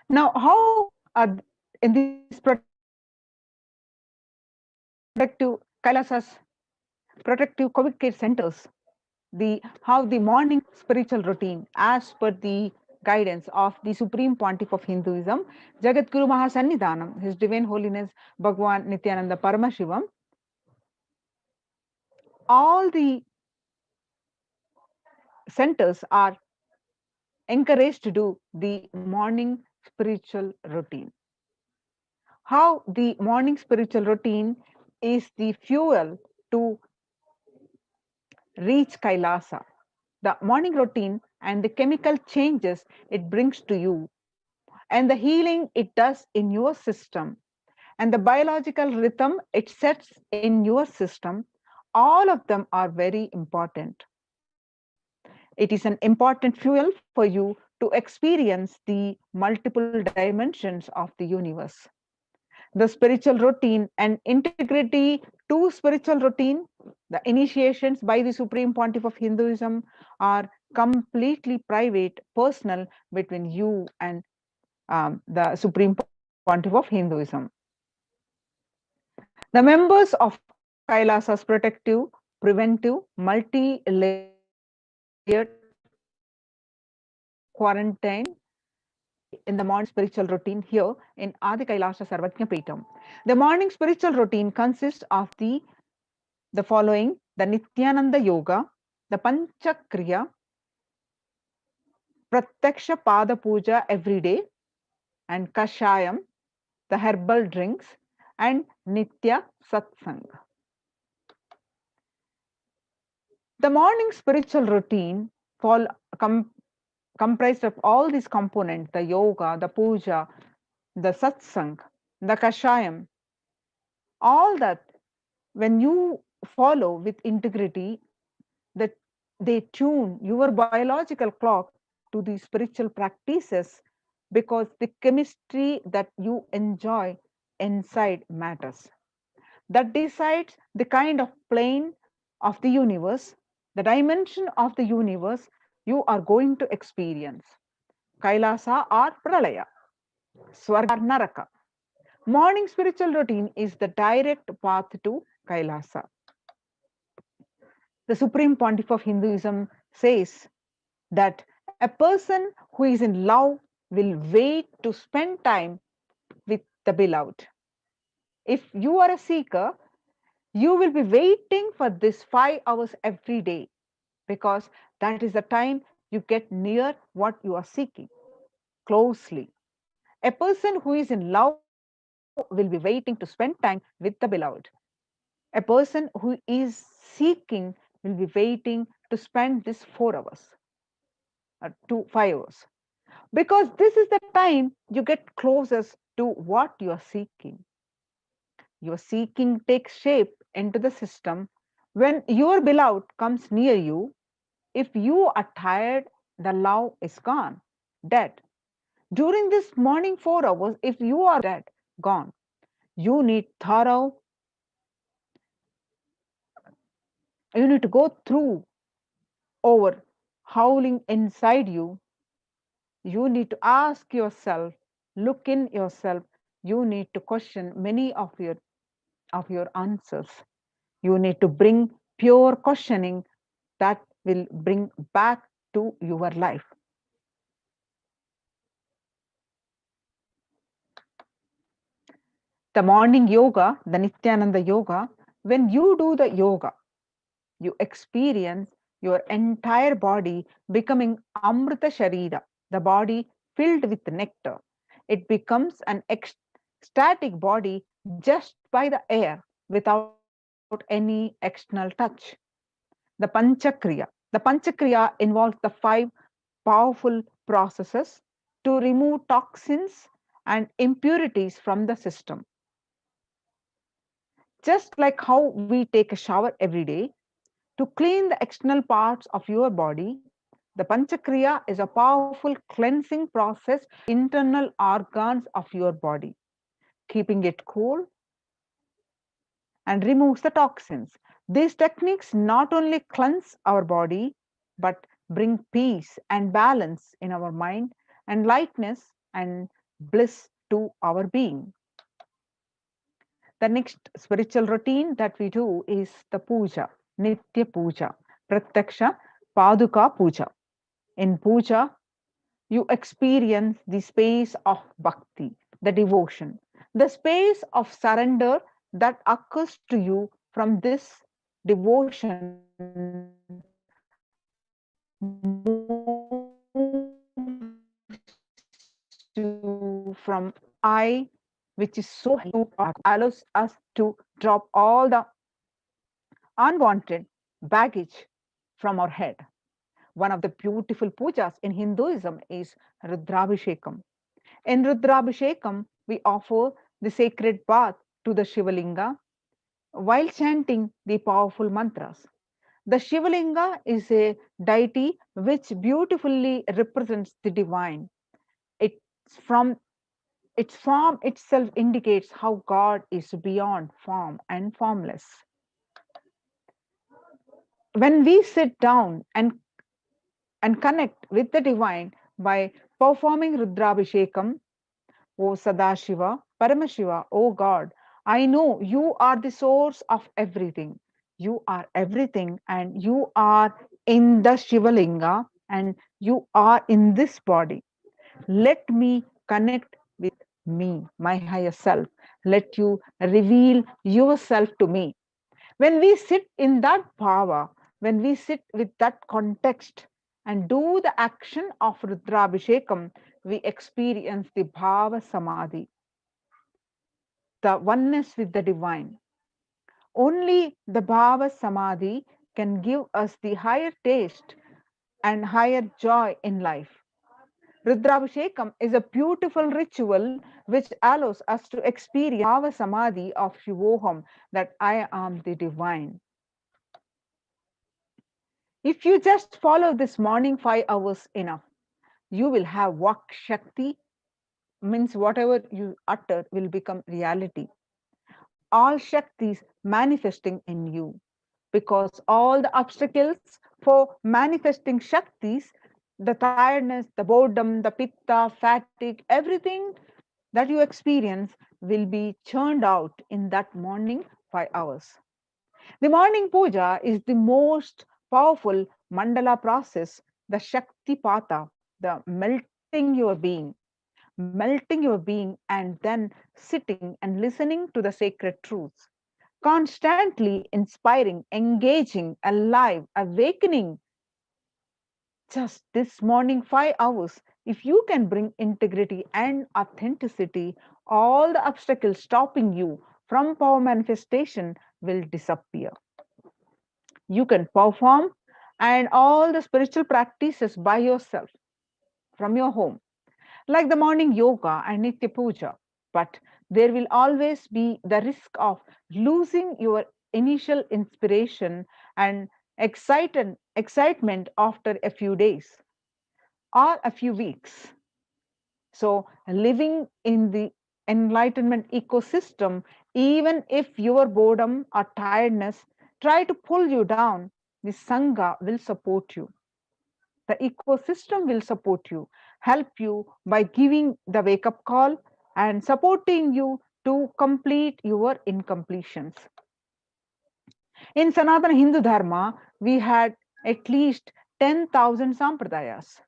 Now, how in these protective Kailasas, protective COVID care centers, how the morning spiritual routine, as per the guidance of the Supreme Pontiff of Hinduism, Jagat Guru Mahasannidhanam, His Divine Holiness Bhagwan Nithyananda Paramashivam, all the centers are encouraged to do the morning spiritual routine. How the morning spiritual routine is the fuel to reach Kailasa. The morning routine and the chemical changes it brings to you, and the healing it does in your system, and the biological rhythm it sets in your system, all of them are very important. It is an important fuel for you to experience the multiple dimensions of the universe. The spiritual routine and integrity to spiritual routine, the initiations by the Supreme Pontiff of Hinduism are completely private, personal between you and the Supreme Pontiff of Hinduism. The members of Kailasa's protective, preventive, multi-layered quarantine in the morning spiritual routine here in Adi Kailasha Sarvajna Peetam. The morning spiritual routine consists of the following: the Nityananda Yoga, the Panchakriya, Pratyaksha Pada Puja every day, and Kashayam, the herbal drinks, and Nitya Satsang. The morning spiritual routine fall, com, comprised of all these components: the yoga, the puja, the satsang, the kashayam, all that when you follow with integrity, that they tune your biological clock to the spiritual practices, because the chemistry that you enjoy inside matters. That decides the kind of plane of the universe, the dimension of the universe you are going to experience. Kailasa or Pralaya, Swarga or Naraka. Morning spiritual routine is the direct path to Kailasa. The Supreme Pontiff of Hinduism says that a person who is in love will wait to spend time with the beloved. If you are a seeker, you will be waiting for this 5 hours every day, because that is the time you get near what you are seeking closely. A person who is in love will be waiting to spend time with the beloved. A person who is seeking will be waiting to spend this 4 hours to 5 hours, because this is the time you get closest to what you are seeking. Your seeking takes shape into the system when your beloved comes near you. If you are tired, the love is gone, dead. During this morning 4 hours, if you are dead, gone. You need thorough You need to go through over howling inside you. You need to ask yourself, look in yourself. You need to question many of your answers. You need to bring pure questioning that will bring back to your life. The morning yoga, the Nithyananda yoga, when you do the yoga, you experience your entire body becoming Amrita Sharira, the body filled with nectar. It becomes an ecstatic body just by the air without any external touch. The Panchakriya involves the five powerful processes to remove toxins and impurities from the system. Just like how we take a shower every day, to clean the external parts of your body, the Panchakriya is a powerful cleansing process internal organs of your body, keeping it cool and removes the toxins. These techniques not only cleanse our body, but bring peace and balance in our mind and lightness and bliss to our being. The next spiritual routine that we do is the puja, Nitya Puja, Pratyaksha Paduka Puja. In puja, you experience the space of bhakti, the devotion, the space of surrender that occurs to you from this devotion moves you from I, which is so high, allows us to drop all the unwanted baggage from our head. One of the beautiful pujas in Hinduism is Rudrabhishekam. In Rudrabhishekam, we offer the sacred bath to the Shivalinga while chanting the powerful mantras. The Shivalinga is a deity which beautifully represents the divine. It's from its form itself indicates how God is beyond form and formless. When we sit down and connect with the divine by performing Rudrabhishekam, O Sadashiva, Paramashiva, O God, I know you are the source of everything. You are everything, and you are in the Shivalinga, and you are in this body. Let me connect with me, my higher self. Let you reveal yourself to me. When we sit in that power, when we sit with that context and do the action of Rudrabhishekam, we experience the Bhava Samadhi, the oneness with the divine. Only the Bhava Samadhi can give us the higher taste and higher joy in life. Rudrabhishekam is a beautiful ritual which allows us to experience Bhava Samadhi of Shivoham, that I am the divine. If you just follow this morning 5 hours enough, you will have Vak Shakti, means whatever you utter will become reality. All Shaktis manifesting in you, because all the obstacles for manifesting Shaktis, the tiredness, the boredom, the pitta, fatigue, everything that you experience will be churned out in that morning 5 hours. The morning puja is the most powerful mandala process, the Shakti Pata, the melting your being, and then sitting and listening to the sacred truths. Constantly inspiring, engaging, alive, awakening. Just this morning 5 hours, if you can bring integrity and authenticity, all the obstacles stopping you from power manifestation will disappear. You can perform and all the spiritual practices by yourself from your home, like the morning yoga and Nitya Puja. But there will always be the risk of losing your initial inspiration and excitement after a few days or a few weeks. So, living in the enlightenment ecosystem, even if your boredom or tiredness try to pull you down, the Sangha will support you. The ecosystem will support you, help you by giving the wake up call and supporting you to complete your incompletions. In Sanatana Hindu Dharma, we had at least 10,000 sampradayas,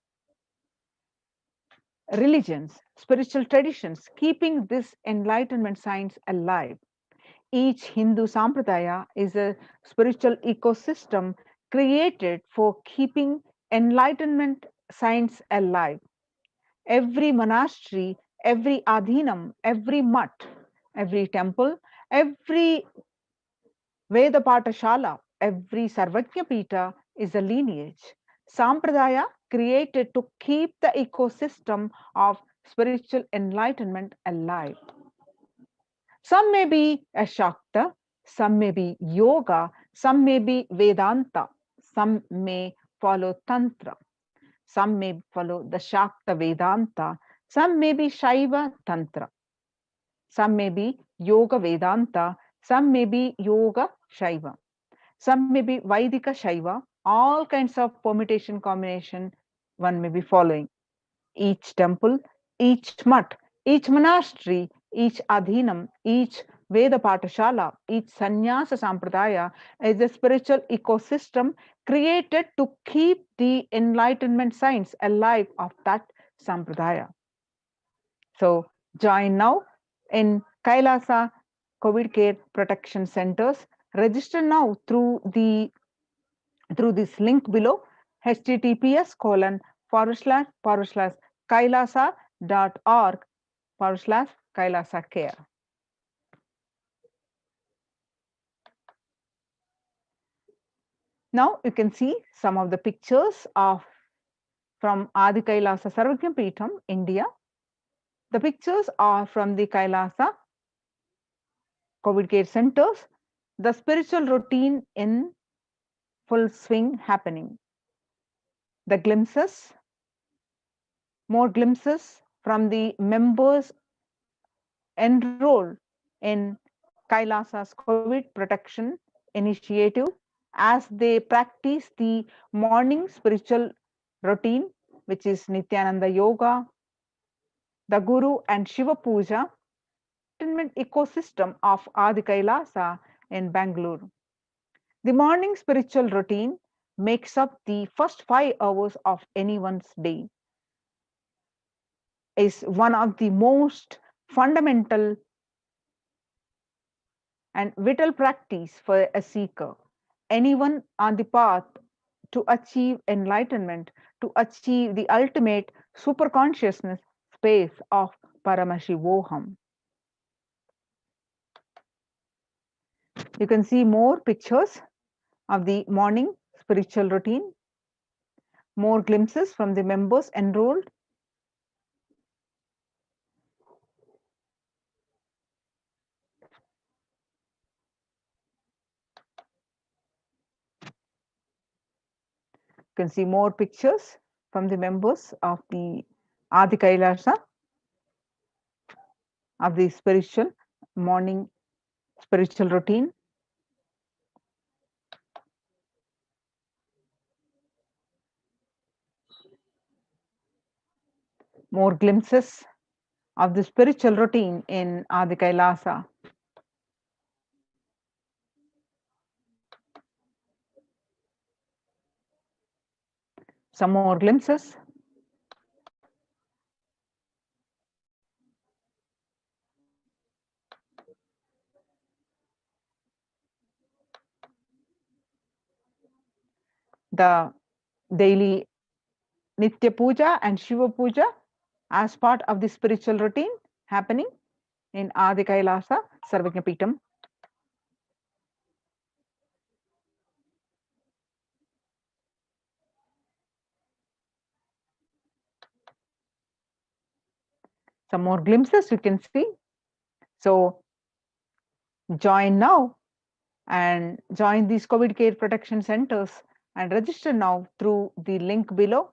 religions, spiritual traditions, keeping this enlightenment science alive. Each Hindu sampradaya is a spiritual ecosystem created for keeping enlightenment science alive. Every monastery, every adhinam, every mutt, every temple, every Veda Patashala, every Sarvajna Pita is a lineage. Sampradaya created to keep the ecosystem of spiritual enlightenment alive. Some may be a Shakta, some may be Yoga, some may be Vedanta, some may follow Tantra, some may follow the Shakta Vedanta, some may be Shaiva Tantra, some may be Yoga Vedanta, some may be Yoga Shaiva, some may be Vaidika Shaiva, all kinds of permutation combination one may be following. Each temple, each mutt, each monastery, each adhinam, each Veda Patashala, each Sannyasa Sampradaya is a spiritual ecosystem created to keep the enlightenment science alive of that Sampradaya. So join now in Kailasa COVID Care Protection Centers. Register now through this link below, https://kailasa.org/kailasa care. Now you can see some of the pictures from Adi Kailasa Sarvajna Peetham, India. The pictures are from the Kailasa COVID care centers, the spiritual routine in full swing happening. The glimpses, more glimpses from the members enrolled in Kailasa's COVID protection initiative as they practice the morning spiritual routine, which is Nithyananda Yoga, the Guru and Shiva Puja, enlightenment ecosystem of Adi Kailasa in Bangalore. The morning spiritual routine makes up the first 5 hours of anyone's day, is one of the most fundamental and vital practice for a seeker. Anyone on the path to achieve enlightenment, to achieve the ultimate super consciousness space of Paramashivoham. You can see more pictures of the morning spiritual routine, more glimpses from the members enrolled. You can see more pictures from the members of the Adi Kailasa, of the spiritual morning spiritual routine. More glimpses of the spiritual routine in Adi Kailasa. Some more glimpses. The daily Nitya Puja and Shiva Puja as part of the spiritual routine happening in Adi Kailasa Sarvajna Peetham. Some more glimpses you can see. So join now and join these COVID care protection centers and register now through the link below,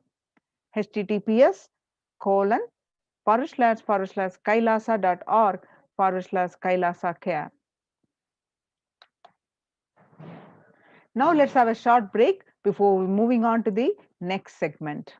https://kailasa.org/kailasa care. Now let's have a short break before moving on to the next segment.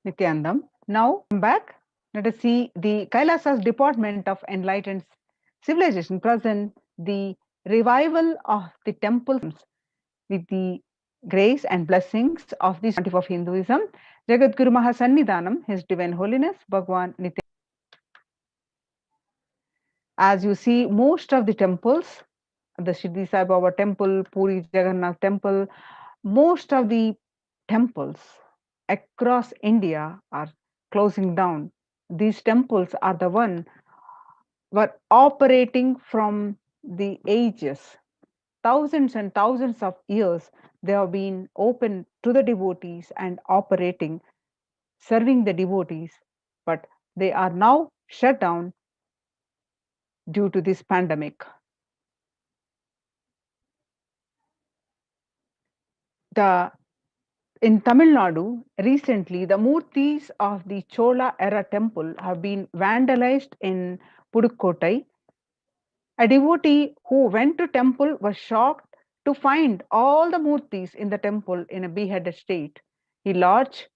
Nityanandam. Now, come back. Let us see the Kailasa's department of enlightened civilization present the revival of the temples with the grace and blessings of the pontiff of Hinduism, Jagat Guru Mahasannidhanam, His Divine Holiness, Bhagwan Nityananda. As you see, most of the temples, the Shirdi Sai Baba temple, Puri Jagannath temple, most of the temples across India are closing down. These temples are the one were operating from the ages, thousands and thousands of years. They have been open to the devotees and operating, serving the devotees, but they are now shut down due to this pandemic. In Tamil Nadu, recently, the murtis of the Chola era temple have been vandalized in Pudukkottai. A devotee who went to temple was shocked to find all the murtis in the temple in a beheaded state. He lodged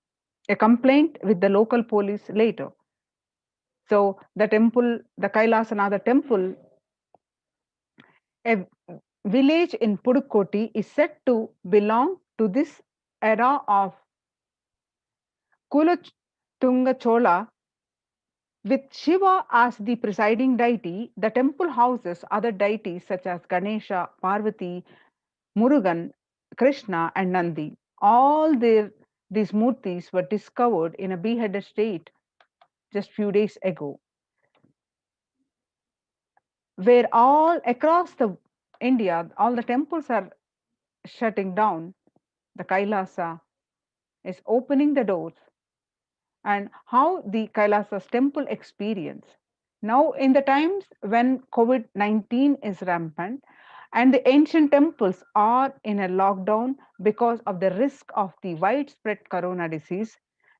a complaint with the local police later. So the temple, the Kailasanatha temple, a village in Pudukkottai, is said to belong to this era of Kulothunga Chola. With Shiva as the presiding deity, the temple houses other deities such as Ganesha, Parvati, Murugan, Krishna, and Nandi. These murtis were discovered in a beheaded state just few days ago, where all across the India, all the temples are shutting down. The Kailasa is opening the doors, and how the Kailasa's temple experience. Now, in the times when COVID-19 is rampant and the ancient temples are in a lockdown because of the risk of the widespread corona disease,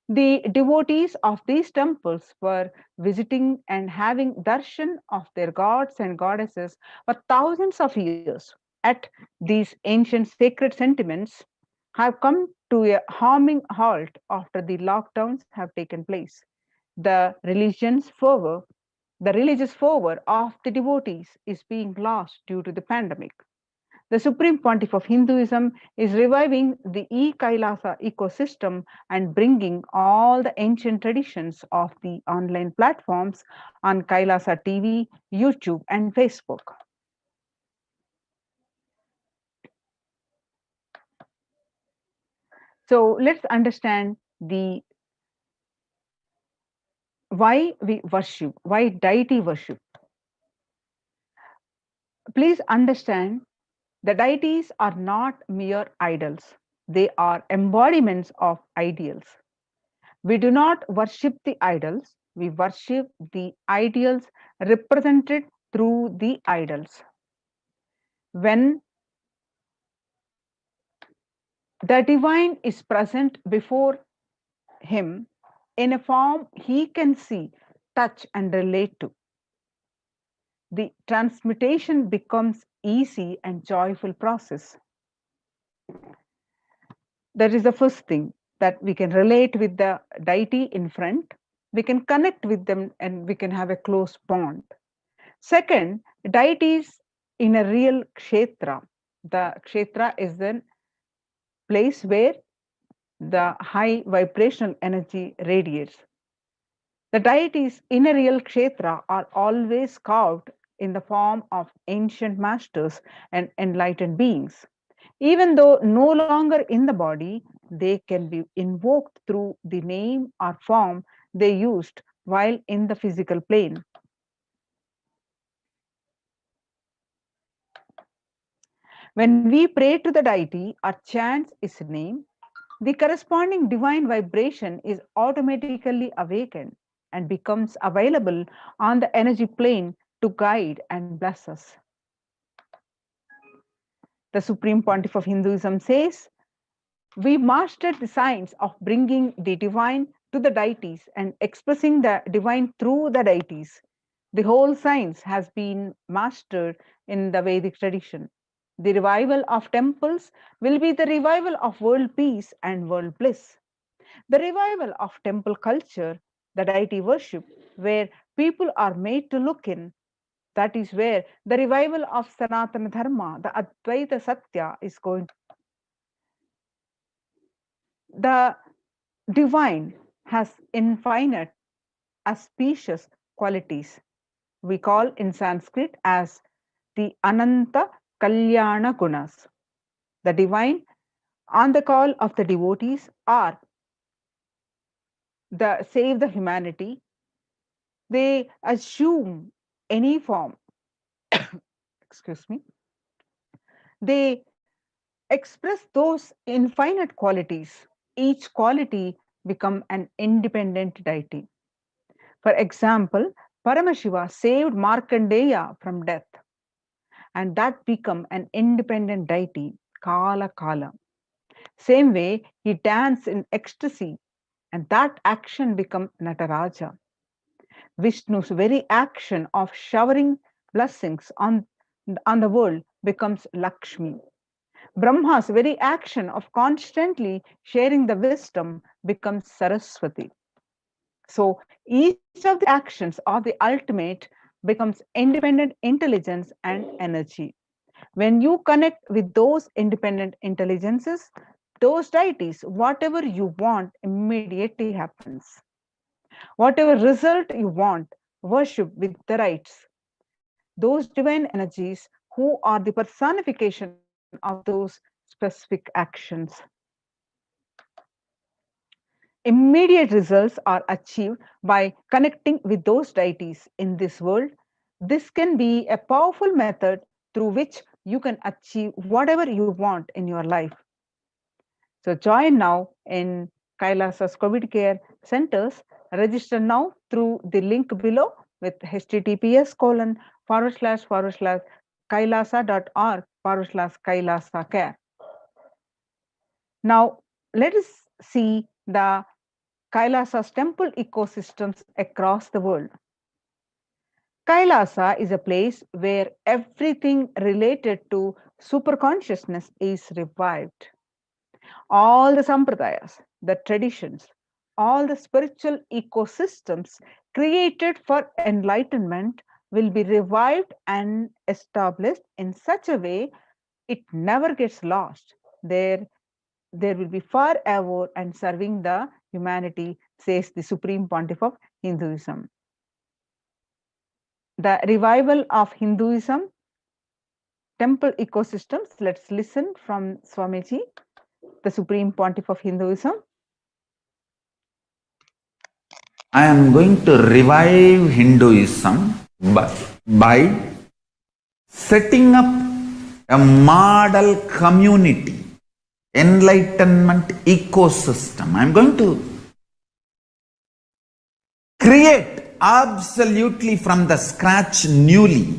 the devotees of these temples were visiting and having darshan of their gods and goddesses for thousands of years. At these ancient sacred sentiments have come to a harming halt after the lockdowns have taken place. The the religious fervor of the devotees is being lost due to the pandemic. The Supreme Pontiff of Hinduism is reviving the e-Kailasa ecosystem and bringing all the ancient traditions of the online platforms on Kailasa TV, YouTube, and Facebook. So let's understand the why we worship, why deity worship. Please understand the deities are not mere idols. They are embodiments of ideals. We do not worship the idols, we worship the ideals represented through the idols. When the divine is present before him in a form he can see, touch, and relate to, the transmutation becomes easy and joyful process. That is the first thing, that we can relate with the deity in front, we can connect with them, and we can have a close bond. Second, deities in a real kshetra. The kshetra is the place where the high vibrational energy radiates. The deities in a real kshetra are always carved in the form of ancient masters and enlightened beings. Even though no longer in the body, they can be invoked through the name or form they used while in the physical plane. When we pray to the deity or chant its name, the corresponding divine vibration is automatically awakened and becomes available on the energy plane to guide and bless us. The Supreme Pontiff of Hinduism says, we mastered the science of bringing the divine to the deities and expressing the divine through the deities. The whole science has been mastered in the Vedic tradition. The revival of temples will be the revival of world peace and world bliss. The revival of temple culture, the deity worship, where people are made to look in, that is where the revival of Sanatana Dharma, the Advaita Satya, is going. The divine has infinite, auspicious qualities. We call in Sanskrit as the Ananta Kalyana Gunas. The divine, on the call of the devotees, are the save the humanity. They assume any form. Excuse me. They express those infinite qualities. Each quality become an independent deity. For example, Paramashiva saved Markandeya from death, and that become an independent deity, Kala Kala. Same way, he danced in ecstasy, and that action become Nataraja. Vishnu's very action of showering blessings on the world becomes Lakshmi. Brahma's very action of constantly sharing the wisdom becomes Saraswati. So each of the actions of the ultimate becomes independent intelligence and energy. When you connect with those independent intelligences, those deities, whatever you want immediately happens. Whatever result you want, worship with the rites. Those divine energies who are the personification of those specific actions. Immediate results are achieved by connecting with those deities in this world. This can be a powerful method through which you can achieve whatever you want in your life. So join now in Kailasa's COVID care centers. Register now through the link below with https://kailasa.org/kailasa care. Now let us see the Kailasa's temple ecosystems across the world. Kailasa is a place where everything related to superconsciousness is revived. All the sampradayas, the traditions, all the spiritual ecosystems created for enlightenment will be revived and established in such a way it never gets lost. There will be forever and serving the humanity, says the Supreme Pontiff of Hinduism. The revival of Hinduism, temple ecosystems. Let's listen from Swamiji, the Supreme Pontiff of Hinduism. I am going to revive Hinduism by setting up a model community, enlightenment ecosystem. I am going to create absolutely from the scratch newly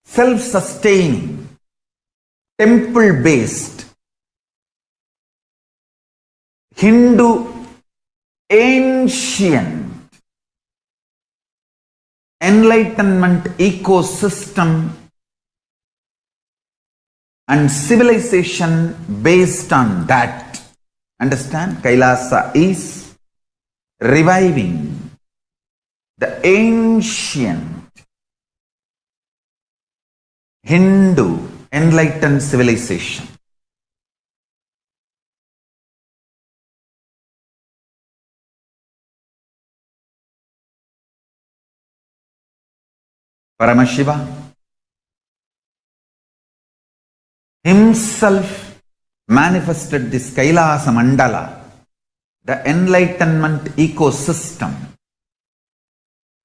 self-sustaining, temple-based Hindu ancient enlightenment ecosystem and civilization based on that. Understand? Kailasa is reviving the ancient Hindu enlightened civilization. Paramashiva himself manifested this Kailasa Mandala, the enlightenment ecosystem,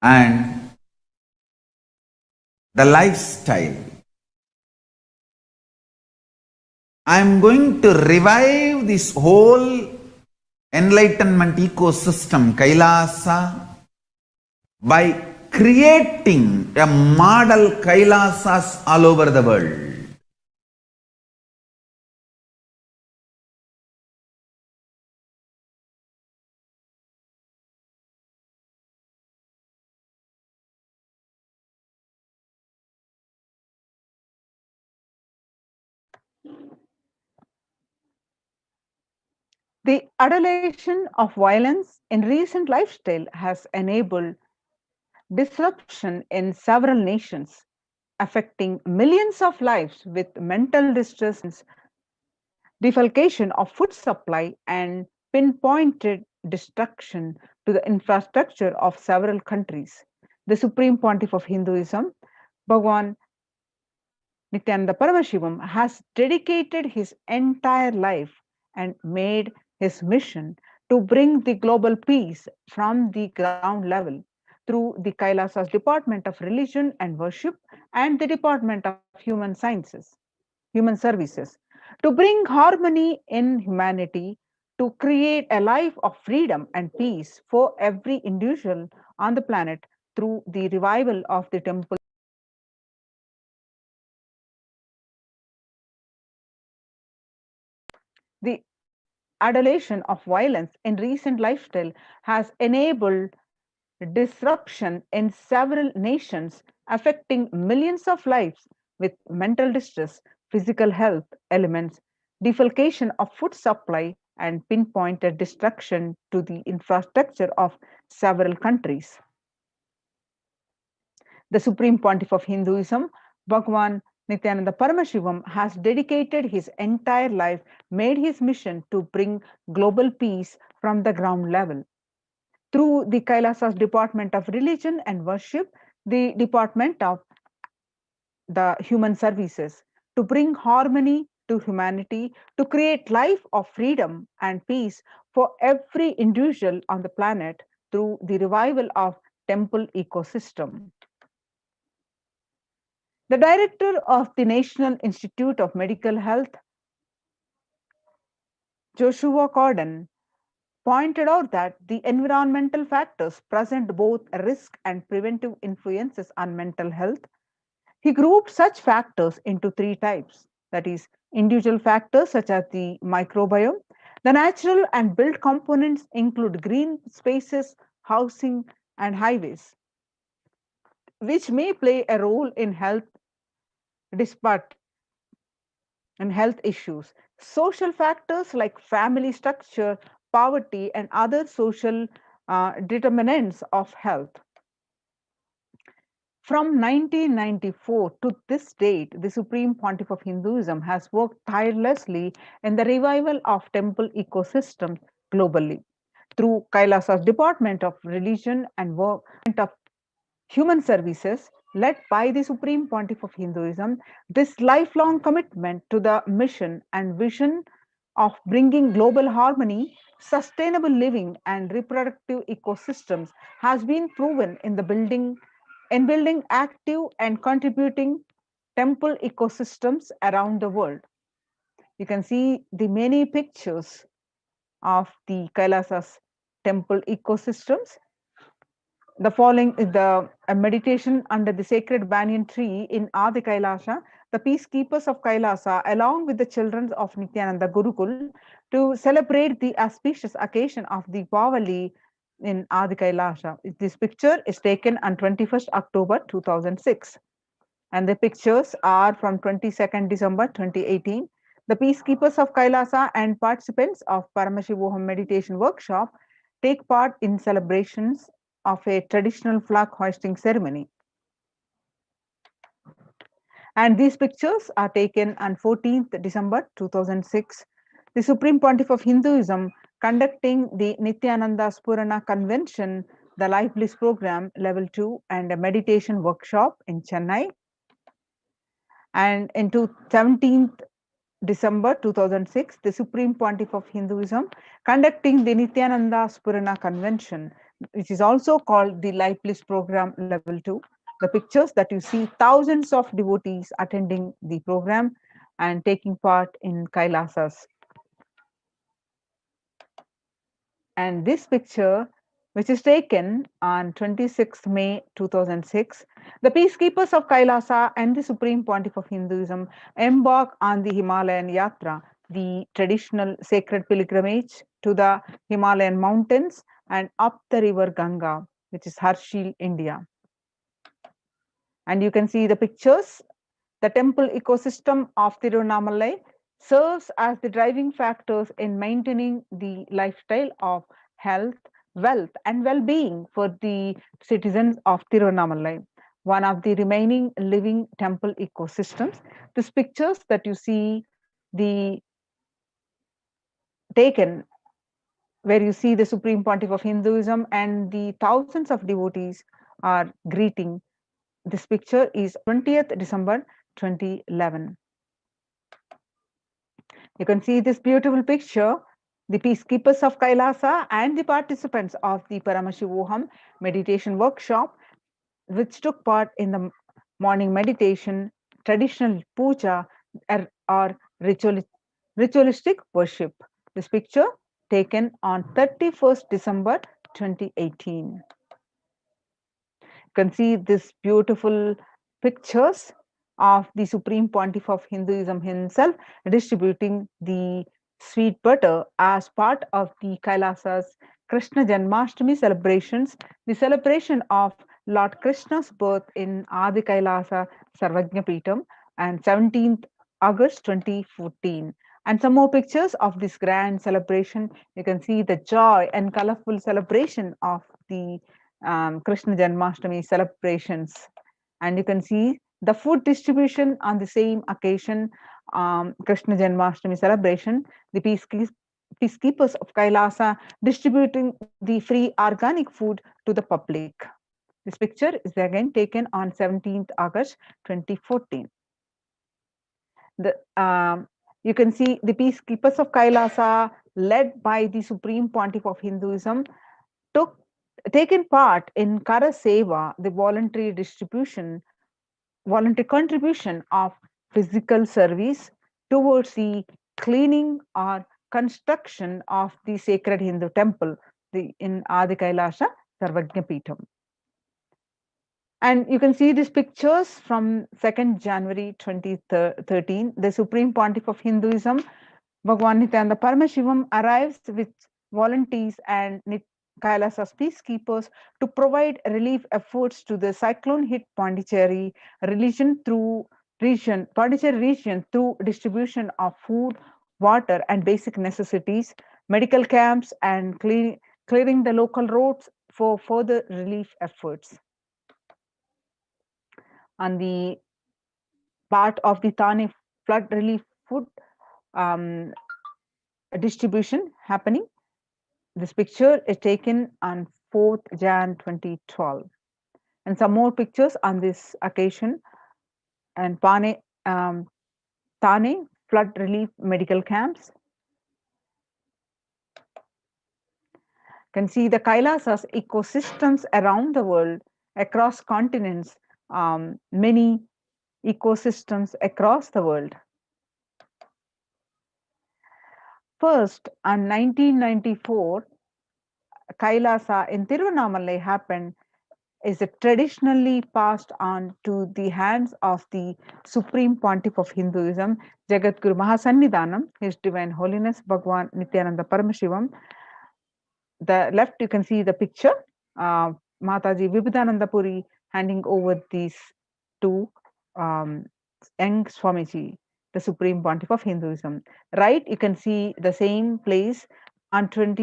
and the lifestyle. I am going to revive this whole enlightenment ecosystem, Kailasa, by creating a model Kailasas all over the world. The adulation of violence in recent lifestyle has enabled disruption in several nations, affecting millions of lives with mental distress, defalcation of food supply, and pinpointed destruction to the infrastructure of several countries. The Supreme Pontiff of Hinduism, Bhagwan Nithyananda Paramashivam, has dedicated his entire life and made his mission to bring the global peace from the ground level through the Kailasa's Department of Religion and Worship and the Department of Human Services, to bring harmony in humanity, to create a life of freedom and peace for every individual on the planet through the revival of the temple. The adulation of violence in recent lifestyle has enabled disruption in several nations, affecting millions of lives with mental distress, physical health elements, defalcation of food supply, and pinpointed destruction to the infrastructure of several countries. The Supreme Pontiff of Hinduism, Bhagwan Nithyananda Paramashivam, has dedicated his entire life, made his mission to bring global peace from the ground level through the Kailasa's Department of Religion and Worship, the Department of the Human Services, to bring harmony to humanity, to create life of freedom and peace for every individual on the planet through the revival of temple ecosystem. The director of the National Institute of Medical Health, Joshua Cordon, pointed out that the environmental factors present both risk and preventive influences on mental health. He grouped such factors into three types, that is, individual factors such as the microbiome. The natural and built components include green spaces, housing, and highways, which may play a role in health despite and health issues. Social factors like family structure, poverty, and other social determinants of health. From 1994 to this date, the Supreme Pontiff of Hinduism has worked tirelessly in the revival of temple ecosystems globally. Through Kailasa's Department of Religion and of Human Services, led by the Supreme Pontiff of Hinduism, this lifelong commitment to the mission and vision of bringing global harmony, sustainable living, and reproductive ecosystems has been proven in building active and contributing temple ecosystems around the world. You can see the many pictures of the Kailasa's temple ecosystems. The following is the a meditation under the sacred banyan tree in Adi Kailasa, the peacekeepers of Kailasa, along with the children of Nithyananda Gurukul, to celebrate the auspicious occasion of the Pavali in Adi Kailasa. This picture is taken on 21st October 2006. And the pictures are from 22nd December 2018. The peacekeepers of Kailasa and participants of Paramashivoham meditation workshop take part in celebrations of a traditional flag hoisting ceremony. And these pictures are taken on 14th December 2006. The Supreme Pontiff of Hinduism conducting the Nithyananda Spurana Convention, the Life Bliss Program Level 2 and a meditation workshop in Chennai. And into 17th December 2006, the Supreme Pontiff of Hinduism conducting the Nithyananda Spurana Convention, which is also called the Life Bliss Program Level 2. The pictures that you see, thousands of devotees attending the program and taking part in Kailasas. And this picture, which is taken on 26th May 2006, the peacekeepers of Kailasa and the Supreme Pontiff of Hinduism embark on the Himalayan Yatra, the traditional sacred pilgrimage to the Himalayan mountains and up the river Ganga, which is Harshil, India. And you can see the pictures, the temple ecosystem of Tirunamalai, serves as the driving factors in maintaining the lifestyle of health, wealth, and well being for the citizens of Tiruvannamalai, one of the remaining living temple ecosystems. These pictures that you see, the taken where you see the Supreme Pontiff of Hinduism and the thousands of devotees are greeting. This picture is 20th December 2011. You can see this beautiful picture, the peacekeepers of Kailasa and the participants of the Paramashivoham meditation workshop, which took part in the morning meditation, traditional puja, or ritualistic worship. This picture taken on 31st December 2018. You can see these beautiful pictures of the Supreme Pontiff of Hinduism himself distributing the sweet butter as part of the Kailasa's Krishna Janmashtami celebrations, the celebration of Lord Krishna's birth in Adi Kailasa Sarvajna Peetam and 17th August 2014. And some more pictures of this grand celebration. You can see the joy and colorful celebration of the Krishna Janmashtami celebrations. And you can see the food distribution on the same occasion, Krishna Janmashtami celebration, the peacekeepers of Kailasa distributing the free organic food to the public. This picture is again taken on 17th August 2014. You can see the peacekeepers of Kailasa, led by the Supreme Pontiff of Hinduism, taken part in Kara Seva, the voluntary contribution of physical service towards the cleaning or construction of the sacred Hindu temple in Adi Kailasha Sarvajna Peetam. And you can see these pictures from 2nd January 2013. The Supreme Pontiff of Hinduism, Bhagwan Nithyananda Paramashivam, arrives with volunteers and Kailasa's peacekeepers to provide relief efforts to the cyclone hit Pondicherry region through distribution of food, water, and basic necessities, medical camps, and clearing the local roads for further relief efforts. On the part of the Thane flood relief food distribution happening. This picture is taken on 4th Jan 2012. And some more pictures on this occasion. And Thane flood relief medical camps. You can see the Kailasas ecosystems around the world, across continents, many ecosystems across the world. First, on 1994, Kailasa in Tiruvannamalai happened is traditionally passed on to the hands of the Supreme Pontiff of Hinduism, Jagadguru Mahasannidhanam, His Divine Holiness Bhagwan Nithyananda Paramashivam. The left you can see the picture, Mataji Vibhudananda Puri handing over these to young Swamiji, the Supreme Pontiff of Hinduism. Right, you can see the same place on in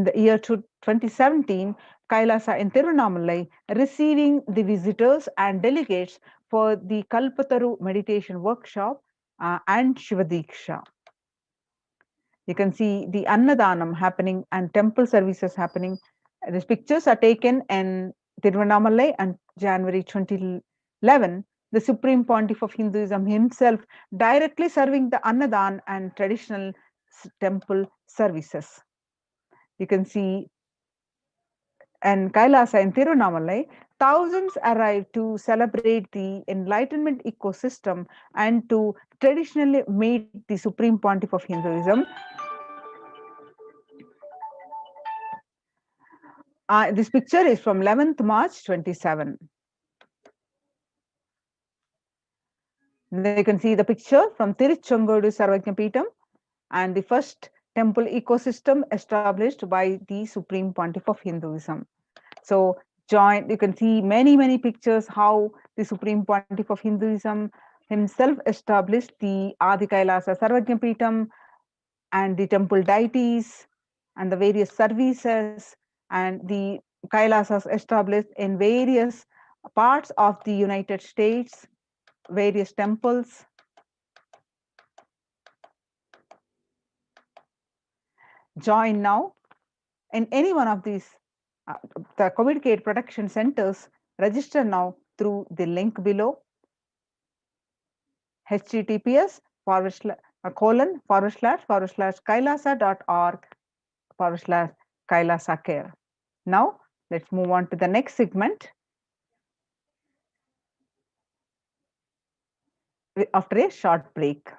the year 2017, Kailasa in Tiruvannamalai receiving the visitors and delegates for the Kalpataru meditation workshop and Shivadiksha. You can see the Annadanam happening and temple services happening. These pictures are taken in Tiruvannamalai on January 2011. The Supreme Pontiff of Hinduism himself directly serving the Annadan and traditional temple services. You can see and Kailasa in Tiruvannamalai, thousands arrived to celebrate the enlightenment ecosystem and to traditionally meet the Supreme Pontiff of Hinduism. This picture is from 11th March 27. They can see the picture from Tiruchengodu Sarvajna Peetam and the first temple ecosystem established by the Supreme Pontiff of Hinduism. So you can see many pictures how the Supreme Pontiff of Hinduism himself established the Adi Kailasa Sarvajna Peetham and the temple deities and the various services and the Kailasas established in various parts of the United States, various temples. Join now in any one of these the COVID protection centers. Register now through the link below, https://kailasa.org/kailasa-care. Now let's move on to the next segment after a short break.